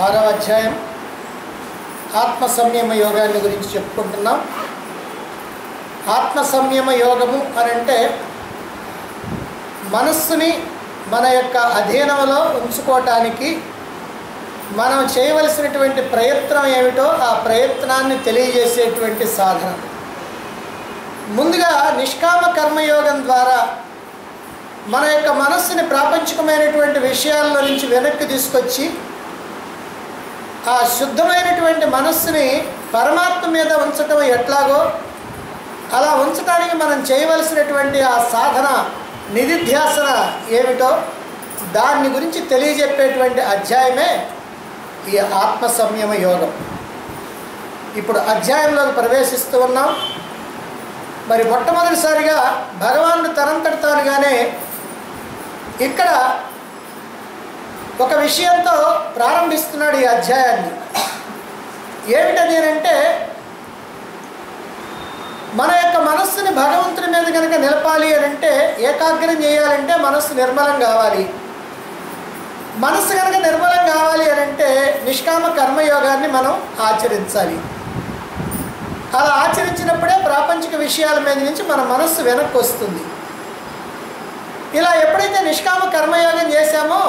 ఆరవ అధ్యాయం ఆత్మ సంయమ యోగాన్ని గురించి చెప్పుకుంటున్నాం. ఆత్మ సంయమ యోగము అని అంటే మనస్సుని మన యొక్క అధీనంలో ఉంచుకోవటానికి మనం చేయవలసినటువంటి ప్రయత్నం ఏమిటో ఆ ప్రయత్నాన్ని తెలియజేసేటువంటి సాధన. ముందుగా నిష్కామ కర్మయోగం ద్వారా మన యొక్క మనస్సుని ప్రాపంచికమైనటువంటి విషయాల్లో నుంచి వెనక్కి తీసుకొచ్చి ఆ శుద్ధమైనటువంటి మనస్సుని పరమాత్మ మీద ఉంచటం ఎట్లాగో అలా ఉంచడానికి మనం చేయవలసినటువంటి ఆ సాధన నిధిధ్యాసన ఏమిటో దాన్ని గురించి తెలియజెప్పేటువంటి అధ్యాయమే ఈ ఆత్మ సంయమ యోగం. ఇప్పుడు అధ్యాయంలోకి ప్రవేశిస్తూ ఉన్నాం. మరి మొట్టమొదటిసారిగా భగవానుడు తనంతటి తానుగానే ఇక్కడ ఒక విషయంతో ప్రారంభిస్తున్నాడు ఈ అధ్యాయాన్ని. ఏమిటది అంటే మన యొక్క మనస్సుని భగవంతుని మీద కనుక నిలపాలి అని అంటే ఏకాగ్రం చేయాలంటే మనస్సు నిర్మలం కావాలి. మనస్సు కనుక నిర్మలం కావాలి అని అంటే నిష్కామ కర్మయోగాన్ని మనం ఆచరించాలి. అలా ఆచరించినప్పుడే ప్రాపంచిక విషయాల మీద నుంచి మన మనస్సు వెనక్కి వస్తుంది. ఇలా ఎప్పుడైతే నిష్కామ కర్మయోగం చేశామో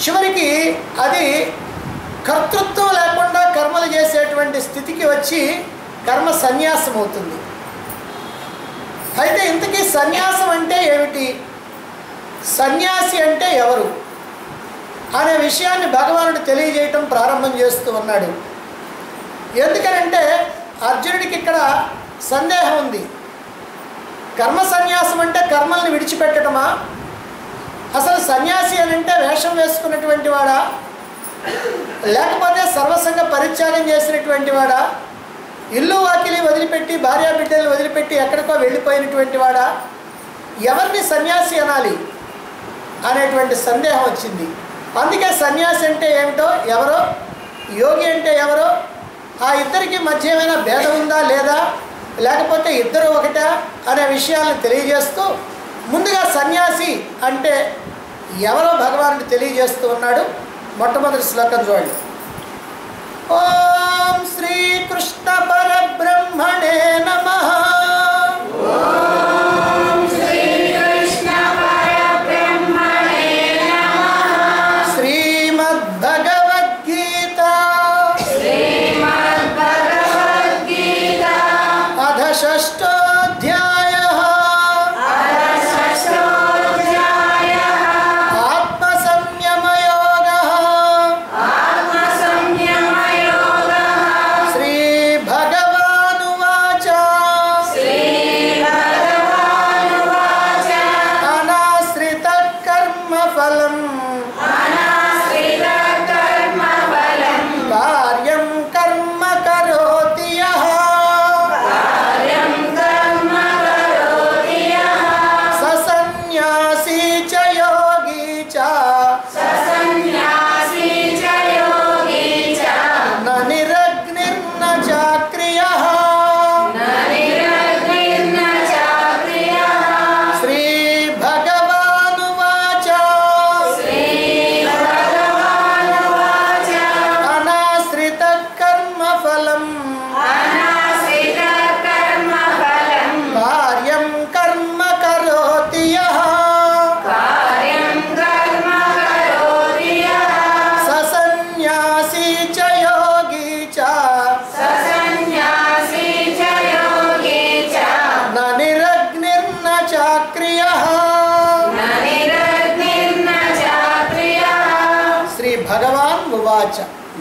చివరికి అది కర్తృత్వం లేకుండా కర్మలు చేసేటువంటి స్థితికి వచ్చి కర్మ సన్యాసం అవుతుంది. అయితే ఇంతకీ సన్యాసం అంటే ఏమిటి, సన్యాసి అంటే ఎవరు అనే విషయాన్ని భగవానుడు తెలియజేయటం ప్రారంభం చేస్తూ ఉన్నాడు. ఎందుకనంటే అర్జునుడికి ఇక్కడ సందేహం ఉంది. కర్మ సన్యాసం అంటే కర్మల్ని విడిచిపెట్టడమా, అసలు సన్యాసి అని అంటే వేషం వేసుకున్నటువంటి వాడా, లేకపోతే సర్వసంగ పరిత్యాగం చేసినటువంటి వాడా, ఇల్లు వాకిలి వదిలిపెట్టి భార్యాబిడ్డలు వదిలిపెట్టి ఎక్కడికో వెళ్ళిపోయినటువంటి వాడా, ఎవరిని సన్యాసి అనాలి అనేటువంటి సందేహం వచ్చింది. అందుకే సన్యాసి అంటే ఏమిటో, ఎవరో యోగి అంటే ఎవరో, ఆ ఇద్దరికి మధ్య ఏమైనా భేదం ఉందా లేదా, లేకపోతే ఇద్దరు ఒకటా అనే విషయాలను తెలియజేస్తూ ముందుగా సన్యాసి అంటే ఎవరో భగవానుడు తెలియజేస్తూ ఉన్నాడు. మొట్టమొదటి శ్లోకం చూడండి. ఓం శ్రీకృష్ణ పరబ్రహ్మణే నమః.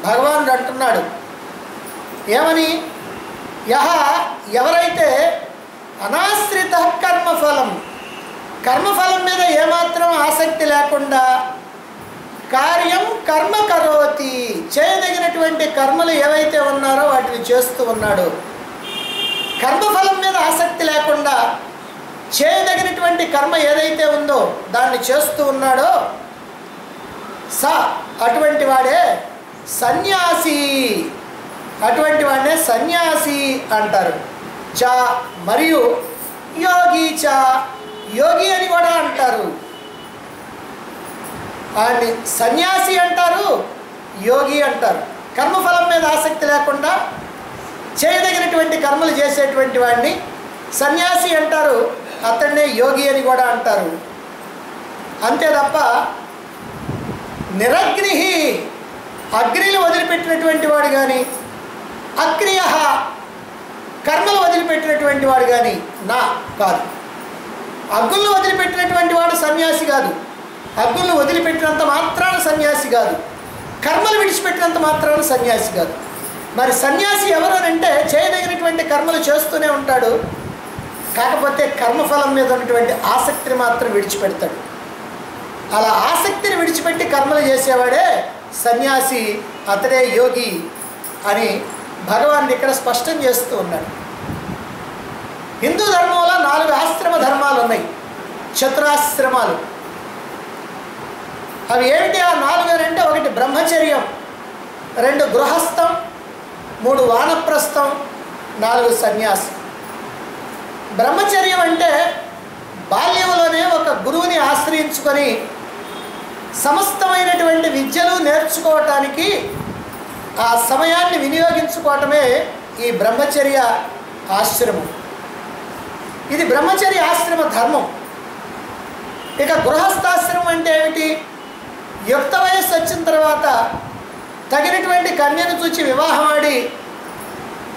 భగవానుడు అంటున్నాడు ఏమని, యహ ఎవరైతే అనాశ్రిత కర్మఫలం, కర్మఫలం మీద ఏమాత్రం ఆసక్తి లేకుండా కార్యం కర్మ కరోతి, చేయదగినటువంటి కర్మలు ఏవైతే ఉన్నారో వాటిని చేస్తూ ఉన్నాడు. కర్మఫలం మీద ఆసక్తి లేకుండా చేయదగినటువంటి కర్మ ఏదైతే ఉందో దాన్ని చేస్తూ ఉన్నాడో అటువంటి వాడే సన్యాసి, అటువంటి వాడినే సన్యాసి అంటారు. చ మరియు యోగి చ, యోగి అని కూడా అంటారు. వాడిని సన్యాసి అంటారు, యోగి అంటారు. కర్మఫలం మీద ఆసక్తి లేకుండా చేయదగినటువంటి కర్మలు చేసేటువంటి వాడిని సన్యాసి అంటారు. అతన్నే యోగి అని కూడా అంటారు. అంతే తప్ప నిరగ్ని, అగ్నిని వదిలిపెట్టినటువంటి వాడు కానీ, అక్రియ, కర్మలు వదిలిపెట్టినటువంటి వాడు కానీ నా కాదు. అగ్గులను వదిలిపెట్టినటువంటి వాడు సన్యాసి కాదు. అగ్గులను వదిలిపెట్టినంత మాత్రాన సన్యాసి కాదు. కర్మలు విడిచిపెట్టినంత మాత్రాన సన్యాసి కాదు. మరి సన్యాసి ఎవరు అని అంటే చేయదగినటువంటి కర్మలు చేస్తూనే ఉంటాడు. కాకపోతే కర్మఫలం మీద ఉన్నటువంటి ఆసక్తిని మాత్రం విడిచిపెడతాడు. అలా ఆసక్తిని విడిచిపెట్టి కర్మలు చేసేవాడే సన్యాసి, అతడే యోగి అని భగవాన్ ఇక్కడ స్పష్టం చేస్తూ ఉన్నాడు. హిందూ ధర్మంలో 4 ఆశ్రమ ధర్మాలు ఉన్నాయి, చతురాశ్రమాలు. అవి ఏమిటి ఆ 4 అని అంటే 1 బ్రహ్మచర్యం, 2 గృహస్థం, 3 వానప్రస్థం, 4 సన్యాసం. బ్రహ్మచర్యం అంటే బాల్యంలోనే ఒక గురువుని ఆశ్రయించుకొని సమస్తమైనటువంటి విద్యలు నేర్చుకోవటానికి ఆ సమయాన్ని వినియోగించుకోవటమే ఈ బ్రహ్మచర్య ఆశ్రమం. ఇది బ్రహ్మచర్య ఆశ్రమ ధర్మం. ఇక గృహస్థాశ్రమం అంటే ఏమిటి? యుక్త వయస్సు వచ్చిన తర్వాత తగినటువంటి కన్యను చూచి వివాహం ఆడి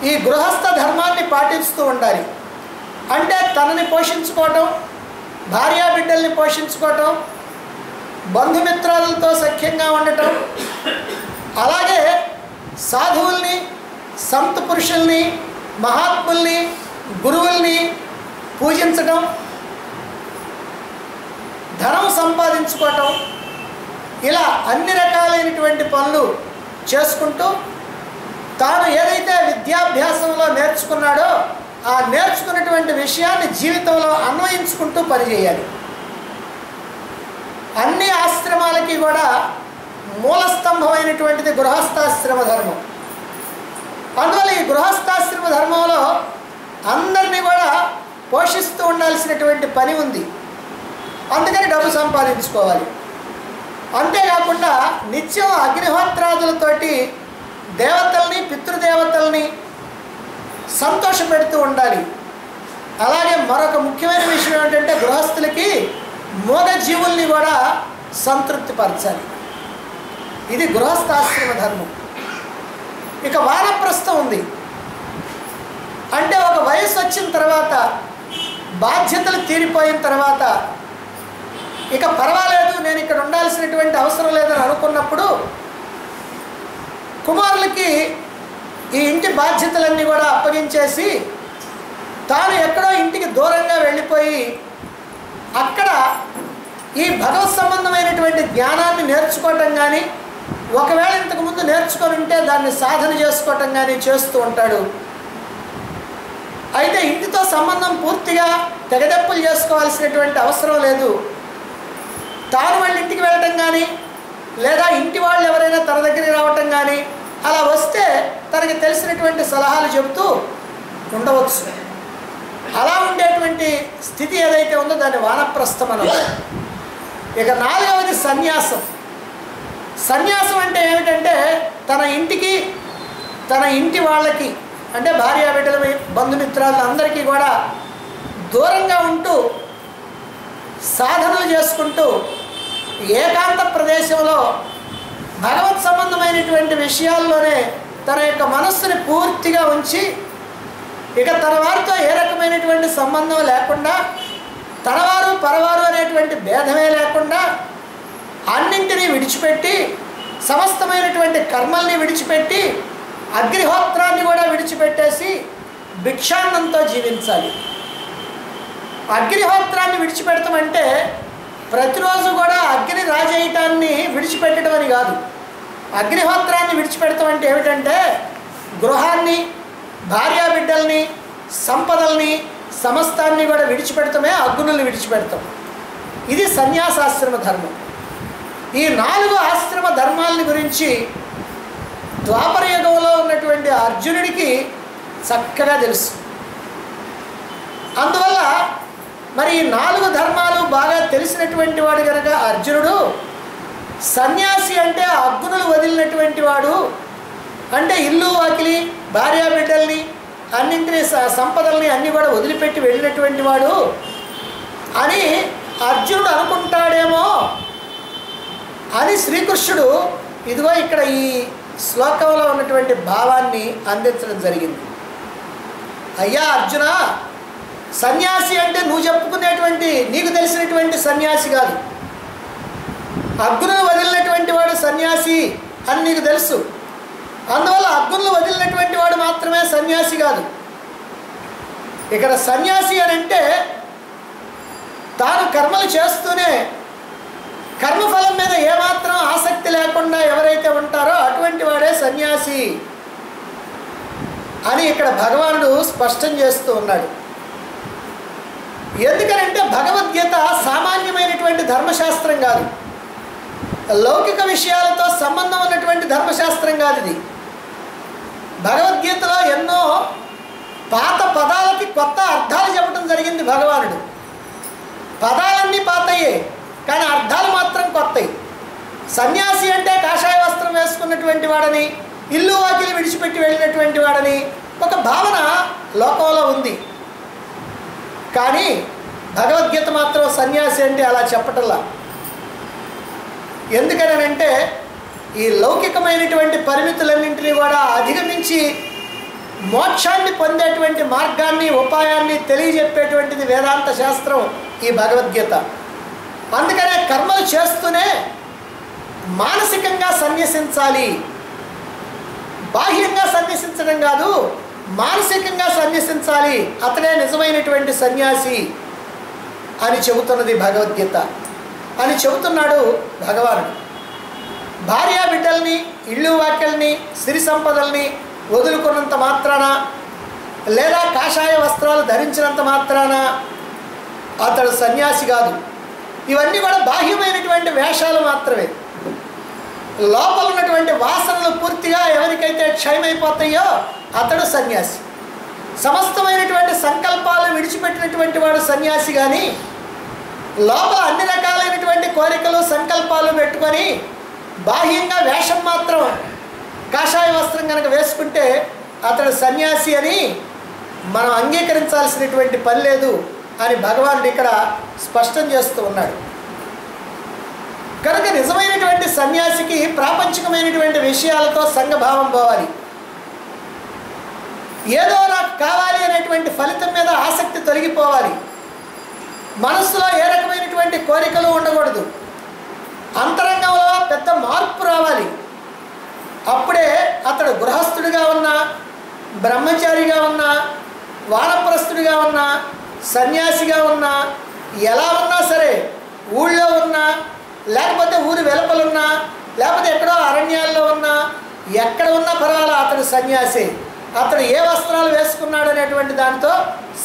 ఈ గృహస్థ ధర్మాన్ని పాటిస్తూ ఉండాలి. అంటే తనని పోషించుకోవటం, భార్యాబిడ్డల్ని పోషించుకోవటం, బంధుమిత్రాలతో సఖ్యంగా ఉండటం, అలాగే సాధువుల్ని, సంత పురుషుల్ని, మహాత్ముల్ని, గురువుల్ని పూజించటం, ధనం సంపాదించుకోవటం, ఇలా అన్ని రకాలైనటువంటి పనులు చేసుకుంటూ తాను ఏదైతే విద్యాభ్యాసంలో నేర్చుకున్నాడో ఆ నేర్చుకున్నటువంటి విషయాన్ని జీవితంలో అన్వయించుకుంటూ పనిచేయాలి. అన్ని ఆశ్రమాలకి కూడా మూలస్తంభమైనటువంటిది గృహస్థాశ్రమ ధర్మం. అందువల్ల ఈ గృహస్థాశ్రమ ధర్మంలో అందరినీ కూడా పోషిస్తూ ఉండాల్సినటువంటి పని ఉంది. అందుకని డబ్బు సంపాదించుకోవాలి. అంతేకాకుండా నిత్యం అగ్నిహోత్రాదులతోటి దేవతల్ని, పితృదేవతల్ని సంతోషపెడుతూ ఉండాలి. అలాగే మరొక ముఖ్యమైన విషయం ఏంటంటే గృహస్థులకి మూగ జీవుల్ని కూడా సంతృప్తిపరచాలి. ఇది గృహస్థాశ్రమ ధర్మం. ఇక వానప్రస్థం ఉంది. అంటే ఒక వయసు వచ్చిన తర్వాత, బాధ్యతలు తీరిపోయిన తర్వాత ఇక పర్వాలేదు, నేను ఇక్కడ ఉండాల్సినటువంటి అవసరం లేదని అనుకున్నప్పుడు కుమారులకి ఈ ఇంటి బాధ్యతలన్నీ కూడా అప్పగించేసి తాను ఎక్కడో ఇంటికి దూరంగా వెళ్ళిపోయి అక్కడ ఈ భగవత్ సంబంధమైనటువంటి జ్ఞానాన్ని నేర్చుకోవటం కానీ, ఒకవేళ ఇంతకుముందు నేర్చుకొని ఉంటే దాన్ని సాధన చేసుకోవటం కానీ చేస్తూ ఉంటాడు. అయితే ఇంటితో సంబంధం పూర్తిగా తెగదెప్పులు చేసుకోవాల్సినటువంటి అవసరం లేదు. తాను వాళ్ళ ఇంటికి వెళ్ళటం కానీ, లేదా ఇంటి వాళ్ళు ఎవరైనా తన దగ్గరికి రావటం కానీ, అలా వస్తే తనకి తెలిసినటువంటి సలహాలు చెబుతూ ఉండవచ్చు. అలా ఉండేటువంటి స్థితి ఏదైతే ఉందో దాన్ని వానప్రస్థం అన్నది. ఇక 4వది సన్యాసం. సన్యాసం అంటే ఏమిటంటే తన ఇంటికి, తన ఇంటి వాళ్ళకి, అంటే భార్యాబిడ్డల, బంధుమిత్రాలందరికీ కూడా దూరంగా ఉంటూ సాధనలు చేసుకుంటూ ఏకాంత ప్రదేశంలో భగవత్ సంబంధమైనటువంటి విషయాల్లోనే తన యొక్క మనస్సుని పూర్తిగా ఉంచి ఇక తన వారితో ఏ రకమైనటువంటి సంబంధం లేకుండా, తనవారు పరవారు అనేటువంటి భేదమే లేకుండా అన్నింటినీ విడిచిపెట్టి, సమస్తమైనటువంటి కర్మల్ని విడిచిపెట్టి, అగ్నిహోత్రాన్ని కూడా విడిచిపెట్టేసి భిక్షాన్నంతో జీవించాలి. అగ్నిహోత్రాన్ని విడిచిపెడతామంటే ప్రతిరోజు కూడా అగ్ని రాజేయటాన్ని విడిచిపెట్టడం అని కాదు. అగ్నిహోత్రాన్ని విడిచిపెడతామంటే ఏమిటంటే గృహాన్ని, భార్యాబిడ్డల్ని, సంపదల్ని, సమస్తాన్ని కూడా విడిచిపెడతామే అగ్నుల్ని విడిచిపెడతాం. ఇది సన్యాసాశ్రమ ధర్మం. ఈ 4 ఆశ్రమ ధర్మాలని గురించి ద్వాపర యుగంలో ఉన్నటువంటి అర్జునుడికి చక్కగా తెలుసు. అందువల్ల మరి ఈ 4 ధర్మాలు బాగా తెలిసినటువంటి వాడు కనుక అర్జునుడు సన్యాసి అంటే అగ్నులు వదిలినటువంటి అంటే ఇల్లు వాకిలి భార్యా బిడ్డల్ని అన్నింటినీ సంపదల్ని అన్నీ కూడా వదిలిపెట్టి వెళ్ళినటువంటి వాడు అని అర్జునుడు అనుకుంటాడేమో అని శ్రీకృష్ణుడు ఇదిగో ఇక్కడ ఈ శ్లోకంలో ఉన్నటువంటి భావాన్ని అందించడం జరిగింది. అయ్యా అర్జున, సన్యాసి అంటే నువ్వు చెప్పుకునేటువంటి నీకు తెలిసినటువంటి సన్యాసి కాదు. అగ్నులు వదిలినటువంటి వాడు సన్యాసి అని నీకు తెలుసు. అందువల్ల అగ్నులు వదిలినటువంటి వాడు మాత్రమే సన్యాసి కాదు. ఇక్కడ సన్యాసి అని అంటే తాను కర్మలు చేస్తూనే కర్మఫలం మీద ఏమాత్రం ఆసక్తి లేకుండా ఎవరైతే ఉంటారో అటువంటి వాడే సన్యాసి అని ఇక్కడ భగవానుడు స్పష్టం చేస్తూ ఉన్నాడు. ఎందుకనంటే భగవద్గీత సామాన్యమైనటువంటి ధర్మశాస్త్రం కాదు, లౌకిక విషయాలతో సంబంధం ఉన్నటువంటి ధర్మశాస్త్రం కాదు ఇది. భగవద్గీతలో ఎన్నో పాత పదాలకి కొత్త అర్థాలు చెప్పడం జరిగింది భగవానుడు. పదాలన్నీ పాతయ్యే కానీ అర్థాలు మాత్రం కొత్తవి. సన్యాసి అంటే కాషాయ వస్త్రం వేసుకున్నటువంటి వాడని, ఇల్లు వాకిలి విడిచిపెట్టి వెళ్ళినటువంటి వాడని ఒక భావన లోకంలో ఉంది. కానీ భగవద్గీత మాత్రం సన్యాసి అంటే అలా చెప్పటంలా. ఎందుకనంటే ఈ లౌకికమైనటువంటి పరిమితులన్నింటినీ కూడా అధిగమించి మోక్షాన్ని పొందేటువంటి మార్గాన్ని ఉపాయాన్ని తెలియజెప్పేటువంటిది వేదాంత శాస్త్రం ఈ భగవద్గీత. అందుకనే కర్మలు చేస్తూనే మానసికంగా సన్యసించాలి, బాహ్యంగా సన్యసించడం కాదు, మానసికంగా సన్యసించాలి. అతడే నిజమైనటువంటి సన్యాసి అని చెబుతున్నది భగవద్గీత అని చెబుతున్నాడు భగవానుడు. భార్యా బిడ్డల్ని, ఇళ్ళు వాక్యల్ని, సిరి సంపదల్ని వదులుకున్నంత మాత్రాన లేదా కాషాయ వస్త్రాలు ధరించినంత మాత్రాన అతడు సన్యాసి కాదు. ఇవన్నీ కూడా బాహ్యమైనటువంటి వేషాలు మాత్రమే. లోపల ఉన్నటువంటి వాసనలు పూర్తిగా ఎవరికైతే క్షయమైపోతాయో అతడు సన్యాసి. సమస్తమైనటువంటి సంకల్పాలు విడిచిపెట్టినటువంటి వాడు సన్యాసి. కానీ లోపల అన్ని రకాలైనటువంటి కోరికలు సంకల్పాలు పెట్టుకొని బాహ్యంగా వేషం మాత్రం కాషాయ వస్త్రం కనుక వేసుకుంటే అతడు సన్యాసి అని మనం అంగీకరించాల్సినటువంటి పని లేదు అని భగవానుడు ఇక్కడ స్పష్టం చేస్తూ ఉన్నాడు. కనుక నిజమైనటువంటి సన్యాసికి ప్రాపంచికమైనటువంటి విషయాలతో సంఘభావం పోవాలి. ఏదో నాకు కావాలి అనేటువంటి ఫలితం మీద ఆసక్తి తొలగిపోవాలి. మనస్సులో ఏ రకమైనటువంటి కోరికలు ఉండకూడదు. అంతరంగంలో పెద్ద మార్పు రావాలి. అప్పుడే అతడు గృహస్థుడిగా ఉన్నా, బ్రహ్మచారిగా ఉన్నా, వానప్రస్థుడిగా ఉన్నా, సన్యాసిగా ఉన్నా, ఎలా ఉన్నా సరే, ఊళ్ళో ఉన్నా లేకపోతే ఊరి వెలుపలున్నా లేకపోతే ఎక్కడో అరణ్యాల్లో ఉన్నా, ఎక్కడ ఉన్నా పర్వాలా అతడు సన్యాసి. అతడు ఏ వస్త్రాలు వేసుకున్నాడు అనేటువంటి దాంతో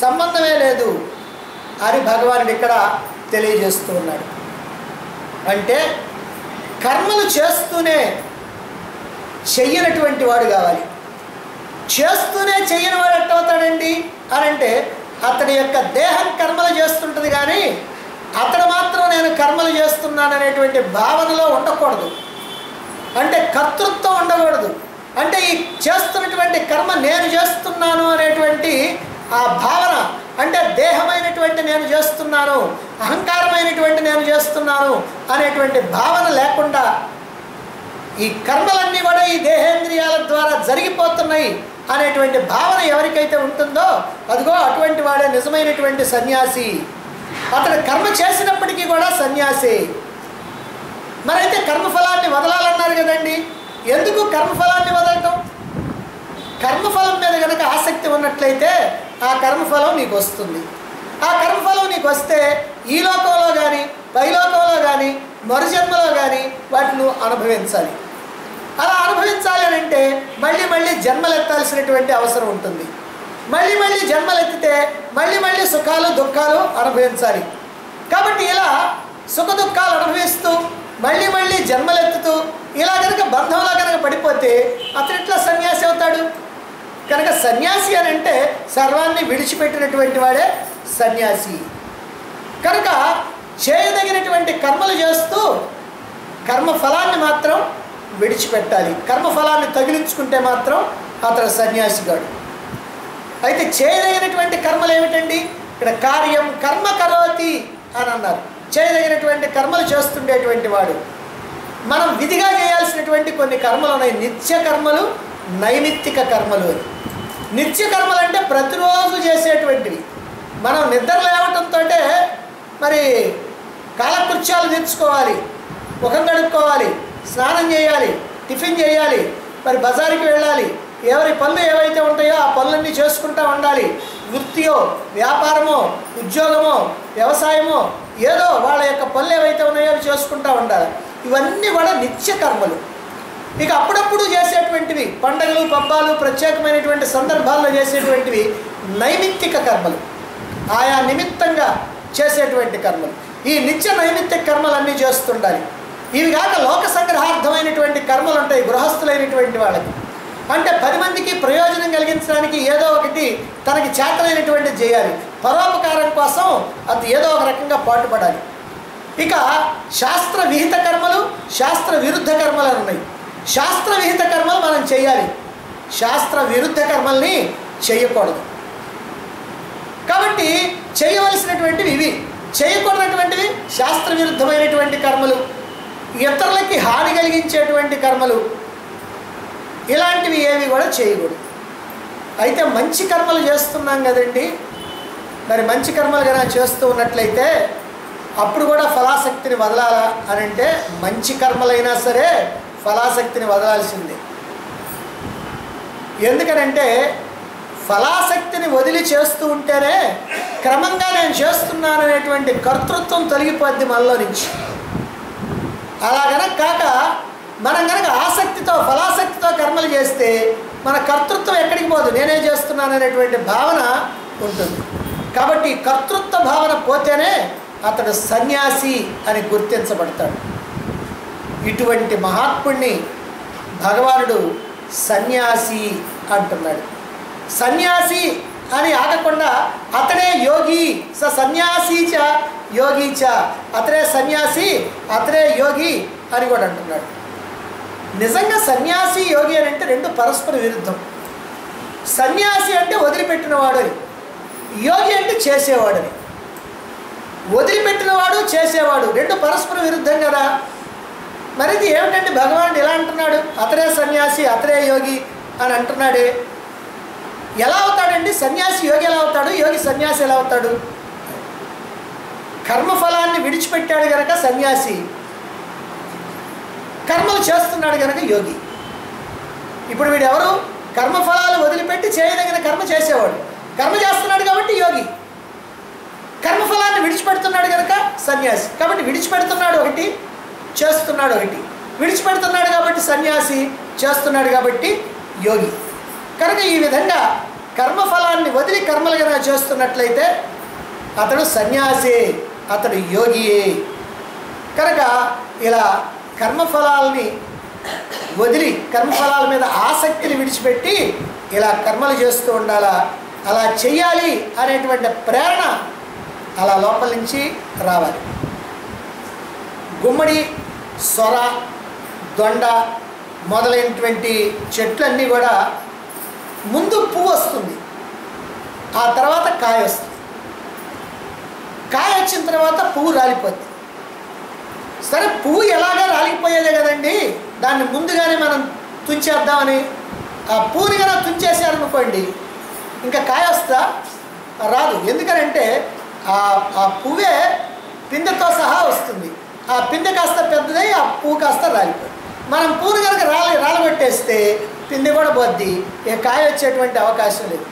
సంబంధమే లేదు అని భగవానుడు ఇక్కడ తెలియజేస్తూ ఉన్నాడు. అంటే కర్మలు చేస్తూనే చెయ్యనటువంటి వాడు కావాలి. చేస్తూనే చెయ్యని వాడు ఎట్టవుతాడండి అని అంటే అతడి యొక్క దేహం కర్మలు చేస్తుంటుంది, కానీ అతడు మాత్రం నేను కర్మలు చేస్తున్నాను అనేటువంటి భావనలో ఉండకూడదు. అంటే కర్తృత్వం ఉండకూడదు. అంటే ఈ చేస్తున్నటువంటి కర్మ నేను చేస్తున్నాను అనేటువంటి ఆ భావన, అంటే దేహమైనటువంటి నేను చేస్తున్నాను, అహంకారమైనటువంటి నేను చేస్తున్నాను అనేటువంటి భావన లేకుండా ఈ కర్మలన్నీ కూడా ఈ దేహేంద్రియాల ద్వారా జరిగిపోతున్నాయి అనేటువంటి భావన ఎవరికైతే ఉంటుందో అదిగో అటువంటి వాడే నిజమైనటువంటి సన్యాసి. అతడు కర్మ చేసినప్పటికీ కూడా సన్యాసి. మరైతే కర్మఫలాన్ని వదలాలన్నారు కదండి, ఎందుకు కర్మఫలాన్ని వదలటం? కర్మఫలం మీద కనుక ఆసక్తి ఉన్నట్లయితే ఆ కర్మఫలం నీకు వస్తుంది. ఆ కర్మఫలం నీకు వస్తే ఈ లోకంలో కానీ పైలోకంలో కానీ మరుజన్మలో కానీ వాటిని నువ్వు అనుభవించాలి. అలా అనుభవించాలి అని అంటే మళ్ళీ మళ్ళీ జన్మలెత్తాల్సినటువంటి అవసరం ఉంటుంది. మళ్ళీ మళ్ళీ జన్మలెత్తితే మళ్ళీ మళ్ళీ సుఖాలు దుఃఖాలు అనుభవించాలి. కాబట్టి ఇలా సుఖ దుఃఖాలు అనుభవిస్తూ మళ్ళీ మళ్ళీ జన్మలెత్తుతూ ఇలా కనుక బంధంలో కనుక పడిపోతే అతను ఎట్లా సన్యాసి అవుతాడు? కనుక సన్యాసి అని అంటే సర్వాన్ని విడిచిపెట్టినటువంటి వాడే సన్యాసి. కనుక చేయదగినటువంటి కర్మలు చేస్తూ కర్మ ఫలాన్ని మాత్రం విడిచిపెట్టాలి. కర్మఫలాన్ని తగిలించుకుంటే మాత్రం అతడు సన్యాసిగాడు. అయితే చేయదగినటువంటి కర్మలు ఏమిటండి? ఇక్కడ కార్యం కర్మ కరోతి అని అన్నారు. చేయదగినటువంటి కర్మలు చేస్తుండేటువంటి వాడు. మనం విధిగా చేయాల్సినటువంటి కొన్ని కర్మలు ఉన్నాయి. నిత్య కర్మలు, నైమిత్తిక కర్మలు అని. నిత్య కర్మలు అంటే ప్రతిరోజు చేసేటువంటివి. మనం నిద్ర లేవటంతో మరి కాలకృత్యాలు తీర్చుకోవాలి, ముఖం కడుక్కోవాలి, స్నానం చేయాలి, టిఫిన్ చేయాలి, మరి బజారుకి వెళ్ళాలి, ఎవరి పనులు ఏవైతే ఉంటాయో ఆ పనులన్నీ చేసుకుంటూ ఉండాలి. వృత్తియో, వ్యాపారమో, ఉద్యోగమో, వ్యవసాయమో, ఏదో వాళ్ళ యొక్క పనులు ఏవైతే ఉన్నాయో అవి చేసుకుంటూ ఉండాలి. ఇవన్నీ కూడా నిత్య కర్మలు. ఇక అప్పుడప్పుడు చేసేటువంటివి, పండగలు, పబ్బాలు, ప్రత్యేకమైనటువంటి సందర్భాల్లో చేసేటువంటివి నైమిత్తిక కర్మలు, ఆయా నిమిత్తంగా చేసేటువంటి కర్మలు. ఈ నిత్య నైమిత్తిక కర్మలన్నీ చేస్తుండాలి. ఇవి కాక లోక సంగ్రహార్థమైనటువంటి కర్మలు ఉంటాయి గృహస్థులైనటువంటి వాళ్ళకి. అంటే 10 మందికి ప్రయోజనం కలిగించడానికి ఏదో ఒకటి తనకి చేతనైనటువంటిది చేయాలి. పరోపకారం కోసం అది ఏదో ఒక రకంగా పాటుపడాలి. ఇక శాస్త్ర విహిత కర్మలు, శాస్త్ర విరుద్ధ కర్మలు అని ఉన్నాయి. శాస్త్ర విహిత కర్మలు మనం చేయాలి, శాస్త్ర విరుద్ధ కర్మల్ని చేయకూడదు. కాబట్టి చేయవలసినటువంటివి ఇవి. చేయకూడనటువంటివి శాస్త్ర విరుద్ధమైనటువంటి కర్మలు, ఇతరులకి హాని కలిగించేటువంటి కర్మలు, ఇలాంటివి ఏవి కూడా చేయకూడదు. అయితే మంచి కర్మలు చేస్తున్నాం కదండి, మరి మంచి కర్మలు కనుక చేస్తూ ఉన్నట్లయితే అప్పుడు కూడా ఫలాసక్తిని వదలాలా అని అంటే మంచి కర్మలైనా సరే ఫలాసక్తిని వదలాల్సిందే. ఎందుకనంటే ఫలాసక్తిని వదిలి చేస్తూ ఉంటేనే క్రమంగా నేను చేస్తున్నాను అనేటువంటి కర్తృత్వం తొలగిపోద్ది మనలో నుంచి. అలా కనుక కాక మనం కనుక ఆసక్తితో, ఫలాసక్తితో కర్మలు చేస్తే మన కర్తృత్వం ఎక్కడికి పోదు, నేనే చేస్తున్నాను అనేటువంటి భావన ఉంటుంది. కాబట్టి కర్తృత్వ భావన పోతేనే అతడు సన్యాసి అని గుర్తించబడతాడు. ఇటువంటి మహాత్ముడిని భగవానుడు సన్యాసి అంటున్నాడు. సన్యాసి అని ఆగకుండా అతడే యోగి, సన్యాసీచ యోగీచ, అతడే సన్యాసి, అతడే యోగి అని కూడా అంటున్నాడు. నిజంగా సన్యాసి, యోగి అని అంటే రెండు పరస్పర విరుద్ధం. సన్యాసి అంటే వదిలిపెట్టినవాడని, యోగి అంటే చేసేవాడని. వదిలిపెట్టినవాడు, చేసేవాడు రెండు పరస్పర విరుద్ధం కదా. మరి ఇది ఏమిటంటే భగవానుడు ఇలా అంటున్నాడు, అతడే సన్యాసి, అతడే యోగి అని అంటున్నాడే. ఎలా అవుతాడండి సన్యాసి? యోగి ఎలా అవుతాడు? యోగి సన్యాసి ఎలా అవుతాడు? కర్మఫలాన్ని విడిచిపెట్టాడు కనుక సన్యాసి, కర్మలు చేస్తున్నాడు కనుక యోగి. ఇప్పుడు వీడెవరు? కర్మఫలాలు వదిలిపెట్టి చేయదగిన కర్మ చేసేవాడు. కర్మ చేస్తున్నాడు కాబట్టి యోగి. కర్మఫలాన్ని విడిచిపెడుతున్నాడు కనుక సన్యాసి. కాబట్టి విడిచిపెడుతున్నాడు ఒకటి, చేస్తున్నాడు ఒకటి. విడిచిపెడుతున్నాడు కాబట్టి సన్యాసి, చేస్తున్నాడు కాబట్టి యోగి. కనుక ఈ విధంగా కర్మఫలాన్ని వదిలి కర్మలు కనుక చేస్తున్నట్లయితే అతడు సన్యాసి, అతడు యోగియే. కనుక ఇలా కర్మఫలాల్ని వదిలి కర్మఫలాల మీద ఆసక్తిని విడిచిపెట్టి ఇలా కర్మలు చేస్తూ ఉండాలా, అలా చెయ్యాలి అనేటువంటి ప్రేరణ అలా లోపల నుంచి రావాలి. గుమ్మడి, సొర, దొండ మొదలైనటువంటి చెట్లన్నీ కూడా ముందు పువ్వు వస్తుంది, ఆ తర్వాత కాయ వస్తుంది. కాయ వచ్చిన తర్వాత పువ్వు రాలిపోద్ది. సరే పువ్వు ఎలాగా రాలిపోయేదే కదండి, దాన్ని ముందుగానే మనం తుంచేద్దామని ఆ పువ్వుని కనుక తుంచేసారనుకోండి ఇంకా కాయ వస్తా రాదు. ఎందుకనంటే ఆ పువ్వే పిందెతో సహా వస్తుంది. ఆ పిందె కాస్త పెద్దదై ఆ పువ్వు కాస్త రాలిపోయి, మనం పువ్వుని కనుక రాలగొట్టేస్తే పిందె కూడా పోద్ది, ఇక కాయ వచ్చేటువంటి అవకాశం లేదు.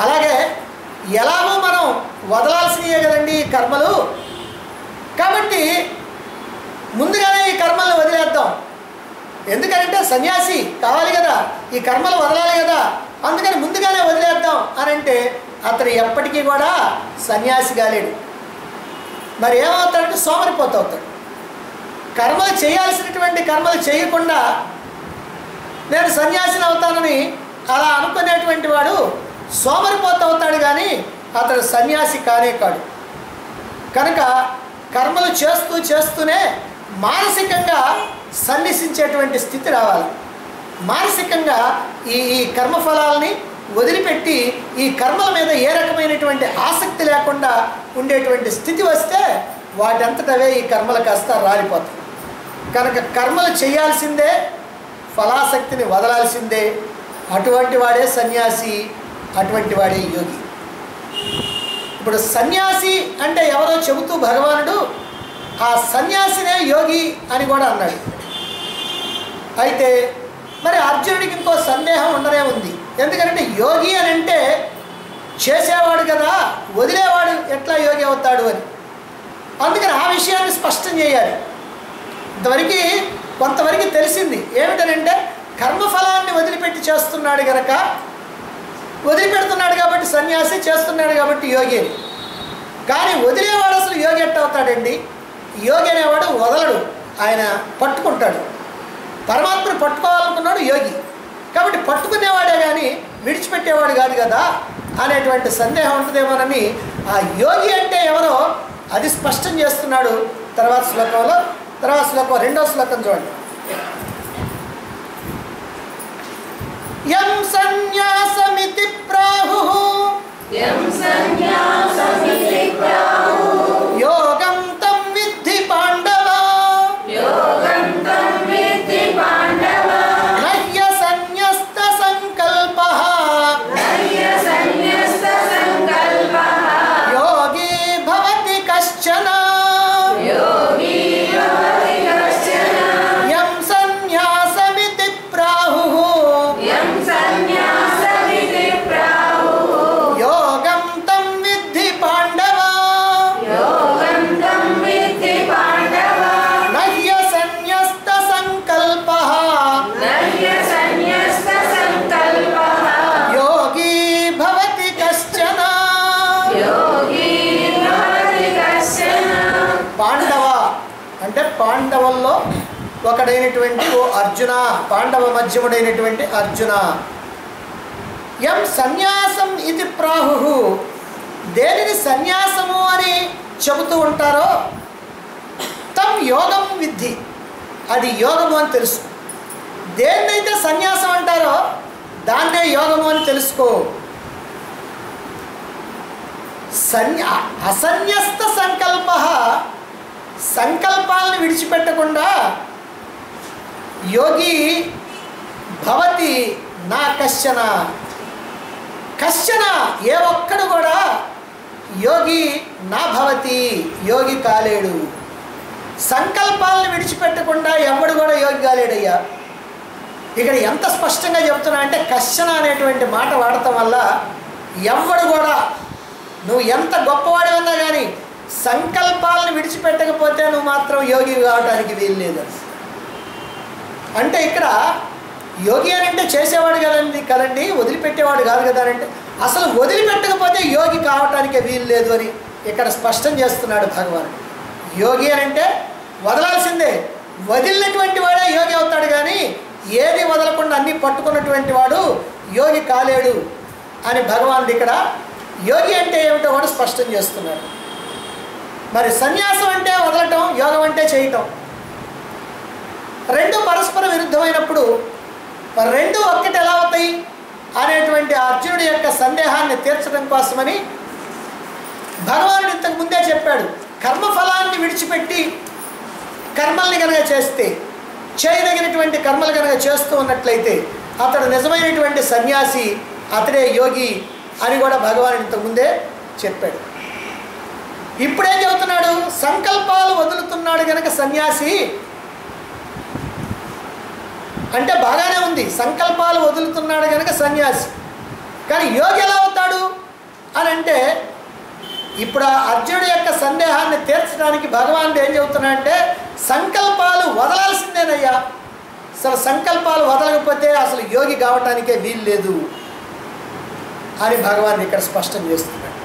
అలాగే ఎలాగో మనం వదలాల్సినవే కదండి ఈ కర్మలు. కాబట్టి ముందుగానే ఈ కర్మలను వదిలేద్దాం. ఎందుకంటే సన్యాసి కావాలి కదా, ఈ కర్మలు వదలాలి కదా, అందుకని ముందుగానే వదిలేద్దాం అని అంటే అతను ఎప్పటికీ కూడా సన్యాసి కాలేడు. మరి ఏమవుతాడంటే సోమరిపోతూ అవుతాడు. కర్మలు చేయాల్సినటువంటి కర్మలు చేయకుండా నేను సన్యాసిని అవుతానని అలా అనుకునేటువంటి వాడు సోమరిపోతూ అవుతాడు, కానీ అతడు సన్యాసి కానే కాడు. కనుక కర్మలు చేస్తూనే మానసికంగా సన్నిసించేటువంటి స్థితి రావాలి. మానసికంగా ఈ కర్మఫలాలని వదిలిపెట్టి ఈ కర్మల మీద ఏ రకమైనటువంటి ఆసక్తి లేకుండా ఉండేటువంటి స్థితి వస్తే వాటంతటవే ఈ కర్మలు కాస్త రాలిపోతాయి. కనుక కర్మలు చేయాల్సిందే, ఫలాసక్తిని వదలాల్సిందే. అటువంటి వాడే సన్యాసి, అటువంటి వాడే యోగి. ఇప్పుడు సన్యాసి అంటే ఎవరో చెబుతూ భగవానుడు ఆ సన్యాసినే యోగి అని కూడా అన్నాడు. అయితే మరి అర్జునుడికి ఇంకో సందేహం ఉండనే ఉంది. ఎందుకంటే యోగి అని అంటే చేసేవాడు కదా, వదిలేవాడు ఎట్లా యోగి అవుతాడు అని. అందుకని ఆ విషయాన్ని స్పష్టం చేయాలి. ఇంతవరకు కొంతవరకు తెలిసింది ఏమిటనంటే కర్మఫలాన్ని వదిలిపెట్టి చేస్తున్నాడు కనుక, వదిలిపెడుతున్నాడు కాబట్టి సన్యాసి, చేస్తున్నాడు కాబట్టి యోగి అని. కానీ వదిలేవాడు అసలు యోగి ఎట్ట అవుతాడండి? యోగి అనేవాడు వదలడు, ఆయన పట్టుకుంటాడు. పరమాత్మను పట్టుకోవాలనుకున్నాడు యోగి. కాబట్టి పట్టుకునేవాడే కానీ విడిచిపెట్టేవాడు కాదు కదా అనేటువంటి సందేహం ఉంటుందేమోనని ఆ యోగి అంటే ఎవరో అది స్పష్టం చేస్తున్నాడు తర్వాత శ్లోకంలో. తర్వాత శ్లోకం, రెండో శ్లోకం చూడండి. యం సన్యాసమితి ప్రాహుః యోగం తం విద్ధి పాండవ నహ్య సన్యస్త సంకల్పః యోగి భవతి కశ్చన. యం సన్యాసమితి ప్రాహుః యోగం తం విద్ధి పాండవ నహ్య సన్యస్త సంకల్పః యోగి భవతి కశ్చన. పాండవ అంటే పాండవుల్లో ఒకడైనటువంటి ఓ అర్జున, పాండవ మధ్యముడైనటువంటి అర్జున. యం సన్యాసం ఇది ప్రాహు, దేనిని సన్యాసము అని చెబుతూ ఉంటారో తం యోగం విద్ధి, అది యోగము అని తెలుసు. దేన్నైతే సన్యాసం అంటారో దాన్నే యోగము అని తెలుసుకో. అసన్యస్త సంకల్ప, సంకల్పాలను విడిచిపెట్టకుండా యోగి భవతి నా కశ్చన. కశ్చన ఏ ఒక్కడు కూడా యోగి నా భవతి, యోగి కాలేడు. సంకల్పాలను విడిచిపెట్టకుండా ఎవడు కూడా యోగి కాలేడయ్యా. ఇక్కడ ఎంత స్పష్టంగా చెప్తున్నా అంటే కశ్చన అనేటువంటి మాట వాడటం వల్ల ఎవడు కూడా, నువ్వు ఎంత గొప్పవాడి ఉన్నా కానీ సంకల్పాలను విడిచిపెట్టకపోతే నువ్వు మాత్రం యోగి కావడానికి వీల్లేదు. అంటే ఇక్కడ యోగి అని అంటే చేసేవాడు కదండి, వదిలిపెట్టేవాడు కాదు కదా అంటే అసలు వదిలిపెట్టకపోతే యోగి కావటానికే వీలు లేదు అని ఇక్కడ స్పష్టం చేస్తున్నాడు భగవానుడు. యోగి అని అంటే వదలాల్సిందే, వదిలినటువంటి వాడే యోగి అవుతాడు. కానీ ఏది వదలకుండా అన్నీ పట్టుకున్నటువంటి వాడు యోగి కాలేడు అని భగవానుడు ఇక్కడ యోగి అంటే ఏమిటో కూడా స్పష్టం చేస్తున్నాడు. మరి సన్యాసం అంటే వదలటం, యోగం అంటే చేయటం, రెండు పరస్పర విరుద్ధమైనప్పుడు రెండు ఒక్కటి ఎలా అవుతాయి అనేటువంటి అర్జునుడి యొక్క సందేహాన్ని తీర్చడం కోసమని భగవానుడు ఇంతకు ముందే చెప్పాడు. కర్మఫలాన్ని విడిచిపెట్టి కర్మల్ని కనుక చేస్తే, చేయదగినటువంటి కర్మలు కనుక చేస్తూ ఉన్నట్లయితే అతడు నిజమైనటువంటి సన్యాసి, అతడే యోగి అని కూడా భగవానుడు ఇంతకు ముందే చెప్పాడు. ఇప్పుడేం చెబుతున్నాడు? సంకల్పాలు వదులుతున్నాడు కనుక సన్యాసి అంటే బాగానే ఉంది, సంకల్పాలు వదులుతున్నాడు కనుక సన్యాసి. కానీ యోగి ఎలా అవుతాడు అని అంటే ఇప్పుడు ఆ అర్జునుడి యొక్క సందేహాన్ని తీర్చడానికి భగవానుడు ఏం చెబుతున్నాడంటే సంకల్పాలు వదలాల్సిందేనయ్యా, అసలు సంకల్పాలు వదలకపోతే అసలు యోగి కావటానికే వీలు లేదు అని భగవానుడు ఇక్కడ స్పష్టం చేస్తున్నాడు.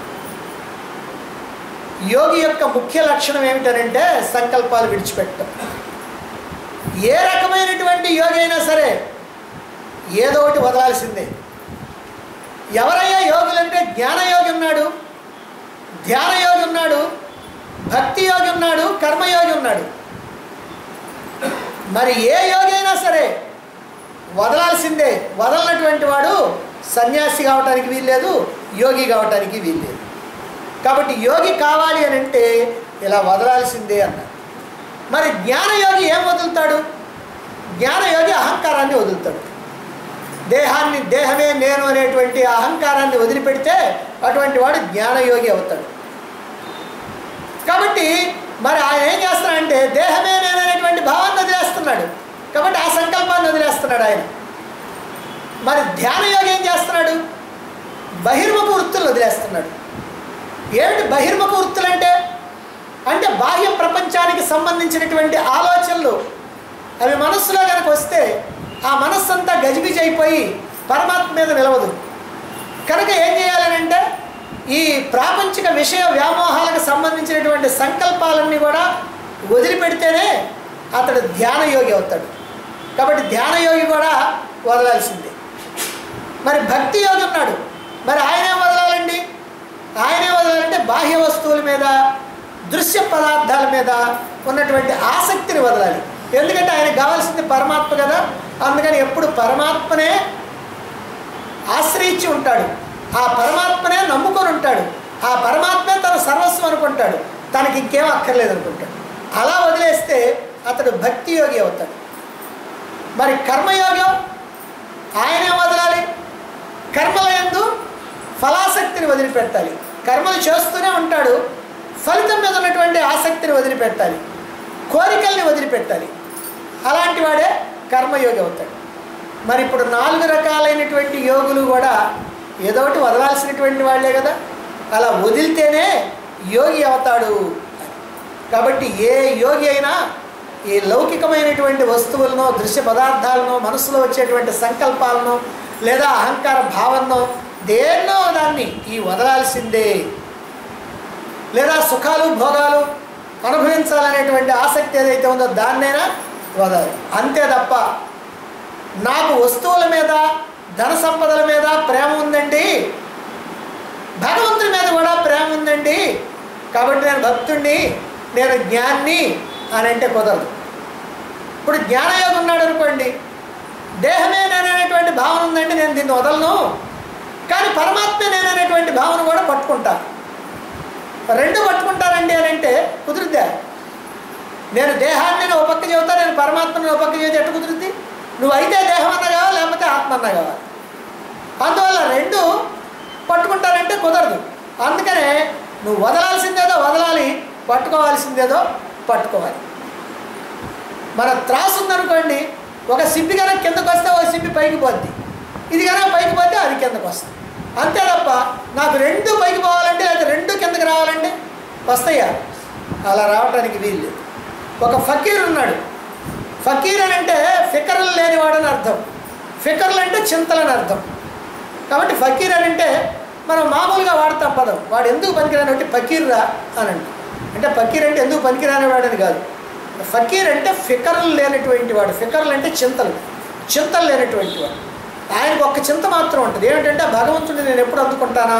యోగి యొక్క ముఖ్య లక్షణం ఏమిటనంటే సంకల్పాలు విడిచిపెట్టడం. ఏ రకమైనటువంటి యోగి అయినా సరే ఏదో ఒకటి వదలాల్సిందే. ఎవరయ్యా యోగులంటే జ్ఞానయోగి ఉన్నాడు, ధ్యానయోగి ఉన్నాడు, భక్తి యోగి ఉన్నాడు, కర్మయోగి ఉన్నాడు. మరి ఏ యోగి అయినా సరే వదలాల్సిందే. వదలనటువంటి వాడు సన్యాసి కావటానికి వీల్లేదు, యోగి కావటానికి వీల్లేదు. కాబట్టి యోగి కావాలి అని అంటే ఇలా వదలాల్సిందే అన్నారు. మరి జ్ఞానయోగి ఏం వదులుతాడు? జ్ఞానయోగి అహంకారాన్ని వదులుతాడు. దేహమే నేను అనేటువంటి అహంకారాన్ని వదిలిపెడితే అటువంటి వాడు జ్ఞానయోగి అవుతాడు. కాబట్టి మరి ఆయన ఏం చేస్తున్నాడంటే దేహమే నేను అనేటువంటి భావాన్ని వదిలేస్తున్నాడు. కాబట్టి ఆ సంకల్పాన్ని వదిలేస్తున్నాడు ఆయన. మరి ధ్యానయోగి ఏం చేస్తున్నాడు? బహిర్ముఖ వృత్తులు వదిలేస్తున్నాడు. ఏమిటి బహిర్ముఖ వృత్తులు అంటే బాహ్య ప్రపంచానికి సంబంధించినటువంటి ఆలోచనలు అవి మనస్సులో కనుక వస్తే ఆ మనస్సు అంతా గజిబిజి అయిపోయి పరమాత్మ మీద నిలవదు. కనుక ఏం చేయాలనంటే ఈ ప్రాపంచిక విషయ వ్యామోహాలకు సంబంధించినటువంటి సంకల్పాలన్నీ కూడా వదిలిపెడితేనే అతడు ధ్యానయోగి అవుతాడు. కాబట్టి ధ్యానయోగి కూడా వదలాల్సిందే. మరి భక్తి యోగి ఉన్నాడు. మరి ఆయనే వదలాలండి. ఆయనే వదలాలంటే బాహ్య వస్తువుల మీద, దృశ్య పదార్థాల మీద ఉన్నటువంటి ఆసక్తిని వదలాలి. ఎందుకంటే ఆయనకు కావాల్సింది పరమాత్మ కదా. అందుకని ఎప్పుడు పరమాత్మనే ఆశ్రయించి ఉంటాడు, ఆ పరమాత్మనే నమ్ముకొని ఉంటాడు, ఆ పరమాత్మే తన సర్వస్వం అనుకుంటాడు, తనకి ఇంకేం అక్కర్లేదు అనుకుంటాడు. అలా వదిలేస్తే అతడు భక్తి యోగి అవుతాడు. మరి కర్మయోగం ఆయనే వదలాలి. కర్మల యందు ఫలాసక్తిని వదిలిపెట్టాలి. కర్మలు చేస్తూనే ఉంటాడు, ఫలితం మీద ఉన్నటువంటి ఆసక్తిని వదిలిపెట్టాలి, కోరికల్ని వదిలిపెట్టాలి. అలాంటి వాడే కర్మయోగి అవుతాడు. మరి ఇప్పుడు 4 రకాలైనటువంటి యోగులు కూడా ఏదో ఒకటి వదలాల్సినటువంటి వాళ్ళే కదా. అలా వదిలితేనే యోగి అవుతాడు. కాబట్టి ఏ యోగి అయినా ఈ లౌకికమైనటువంటి వస్తువులను, దృశ్య పదార్థాలను, మనసులో వచ్చేటువంటి సంకల్పాలను లేదా అహంకార భావనను దేన్నో దాన్ని ఈ వదలాల్సిందే. లేదా సుఖాలు భోగాలు అనుభవించాలనేటువంటి ఆసక్తి ఏదైతే ఉందో దాన్నైనా వదలాలి. అంతే తప్ప నాకు వస్తువుల మీద, ధన సంపదల మీద ప్రేమ ఉందండి, భగవంతుడి మీద కూడా ప్రేమ ఉందండి, కాబట్టి నేను భక్తుడిని, నేను జ్ఞాన్ని అని అంటే కుదరదు. ఇప్పుడు జ్ఞానయోగి ఉన్నాడు అనుకోండి, దేహమే నేననేటువంటి భావన ఉందండి, నేను దీన్ని వదలను, కానీ పరమాత్మే నేననేటువంటి భావన కూడా పట్టుకుంటా. 2 పట్టుకుంటానండి అని అంటే కుదురుద్దా? నేను దేహాన్ని నేను ఒక పక్క చెబుతా, నేను పరమాత్మని ఒక పక్క చెబితే ఎట్టు కుదురుద్ది? నువ్వు అయితే దేహం అన్నా కావాలి, లేకపోతే ఆత్మ అన్నా కావాలి. అందువల్ల 2 పట్టుకుంటానంటే కుదరదు. అందుకనే నువ్వు వదలాల్సిందేదో వదలాలి, పట్టుకోవాల్సిందేదో పట్టుకోవాలి. మన త్రాసు ఉందనుకోండి, ఒక సిప్పి కనుక కిందకు వస్తే ఒక సిప్పి పైకి పోద్ది, ఇది కనుక పైకి పోతే అది కిందకు వస్తుంది. అంతే తప్ప నాకు 2 పైకి పోవాలంటే లేదా 2 కిందకి రావాలంటే వస్తాయా? అలా రావడానికి వీలు. ఒక ఫకీర్ ఉన్నాడు. ఫకీర్ అని అంటే ఫికర్లు లేనివాడని అర్థం. ఫికర్లు అంటే చింతలని అర్థం. కాబట్టి ఫకీర్ అని అంటే మనం మామూలుగా వాడతాం పదం. వాడు ఎందుకు పనికిరాని అంటే ఫకీర్రా అని అంటే ఫకీర్ అంటే ఎందుకు పనికిరాని వాడని కాదు. ఫకీర్ అంటే ఫికర్లు లేనటువంటి వాడు. ఫికర్లు అంటే చింతలు లేనటువంటి వాడు. ఆయనకు ఒక్క చింత మాత్రం ఉంటుంది. ఏమిటంటే భగవంతుడిని నేను ఎప్పుడు అందుకుంటానా,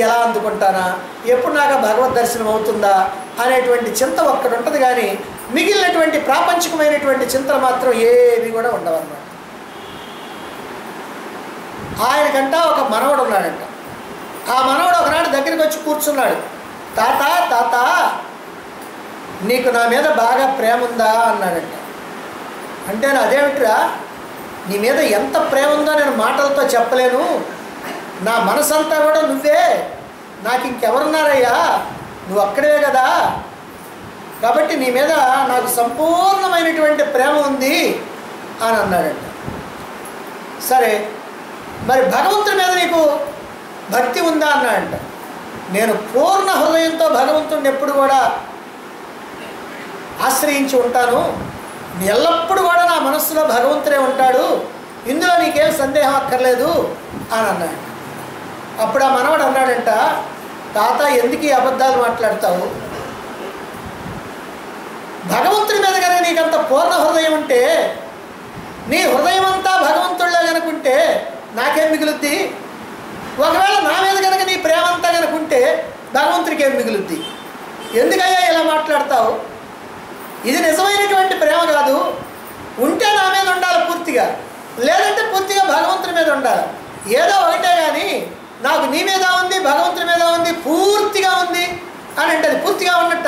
ఎలా అందుకుంటానా, ఎప్పుడు నాకు భగవద్ దర్శనం అవుతుందా అనేటువంటి చింత ఒక్కటి ఉంటుంది. కానీ మిగిలినటువంటి ప్రాపంచికమైనటువంటి చింతలు మాత్రం ఏవి కూడా ఉండవన్నమాట. ఆయనకంట ఒక మనవడు ఉన్నాడంట. ఆ మనవడు ఒకనాడు దగ్గరికి వచ్చి కూర్చున్నాడు. తాత నీకు నా మీద బాగా ప్రేమ ఉందా అన్నాడంట. అంటే అదేమిట్రా, నీ మీద ఎంత ప్రేమ ఉందో నేను మాటలతో చెప్పలేను, నా మనసంతా కూడా నువ్వే, నాకు ఇంకెవరున్నారయ్యా, నువ్వు అక్కడే కదా, కాబట్టి నీ మీద నాకు సంపూర్ణమైనటువంటి ప్రేమ ఉంది అని అన్నాడంట. సరే, మరి భగవంతుడి మీద నీకు భక్తి ఉందా అన్నాడంట. నేను పూర్ణ హృదయంతో భగవంతుడిని ఎప్పుడు కూడా ఆశ్రయించి ఉంటాను, ఎల్లప్పుడూ కూడా నా మనస్సులో భగవంతుడే ఉంటాడు, ఇందులో నీకేం సందేహం అక్కర్లేదు అని అన్నాడు. అప్పుడు ఆ మనవడు అన్నాడంట, తాత ఎందుకు ఈ అబద్ధాలు మాట్లాడతావు? భగవంతుడి మీద కనుక నీకంత పూర్ణ హృదయం ఉంటే, నీ హృదయం అంతా భగవంతుడిలో కనుకుంటే నాకేం మిగులుద్ది? ఒకవేళ నా మీద కనుక నీ ప్రేమ అంతా కనుకుంటే భగవంతుడికి ఏం మిగులుద్ది? ఎందుకయ్యా ఇలా మాట్లాడతావు ఇది నిజమైనటువంటి ప్రేమ కాదు. ఉంటే నా మీద ఉండాలి పూర్తిగా, లేదంటే పూర్తిగా భగవంతుని మీద ఉండాలి. ఏదో ఒకటే కానీ నాకు నీ మీద ఉంది, భగవంతుని మీద ఉంది, పూర్తిగా ఉంది అని అంటే అది పూర్తిగా ఉన్నట్ట.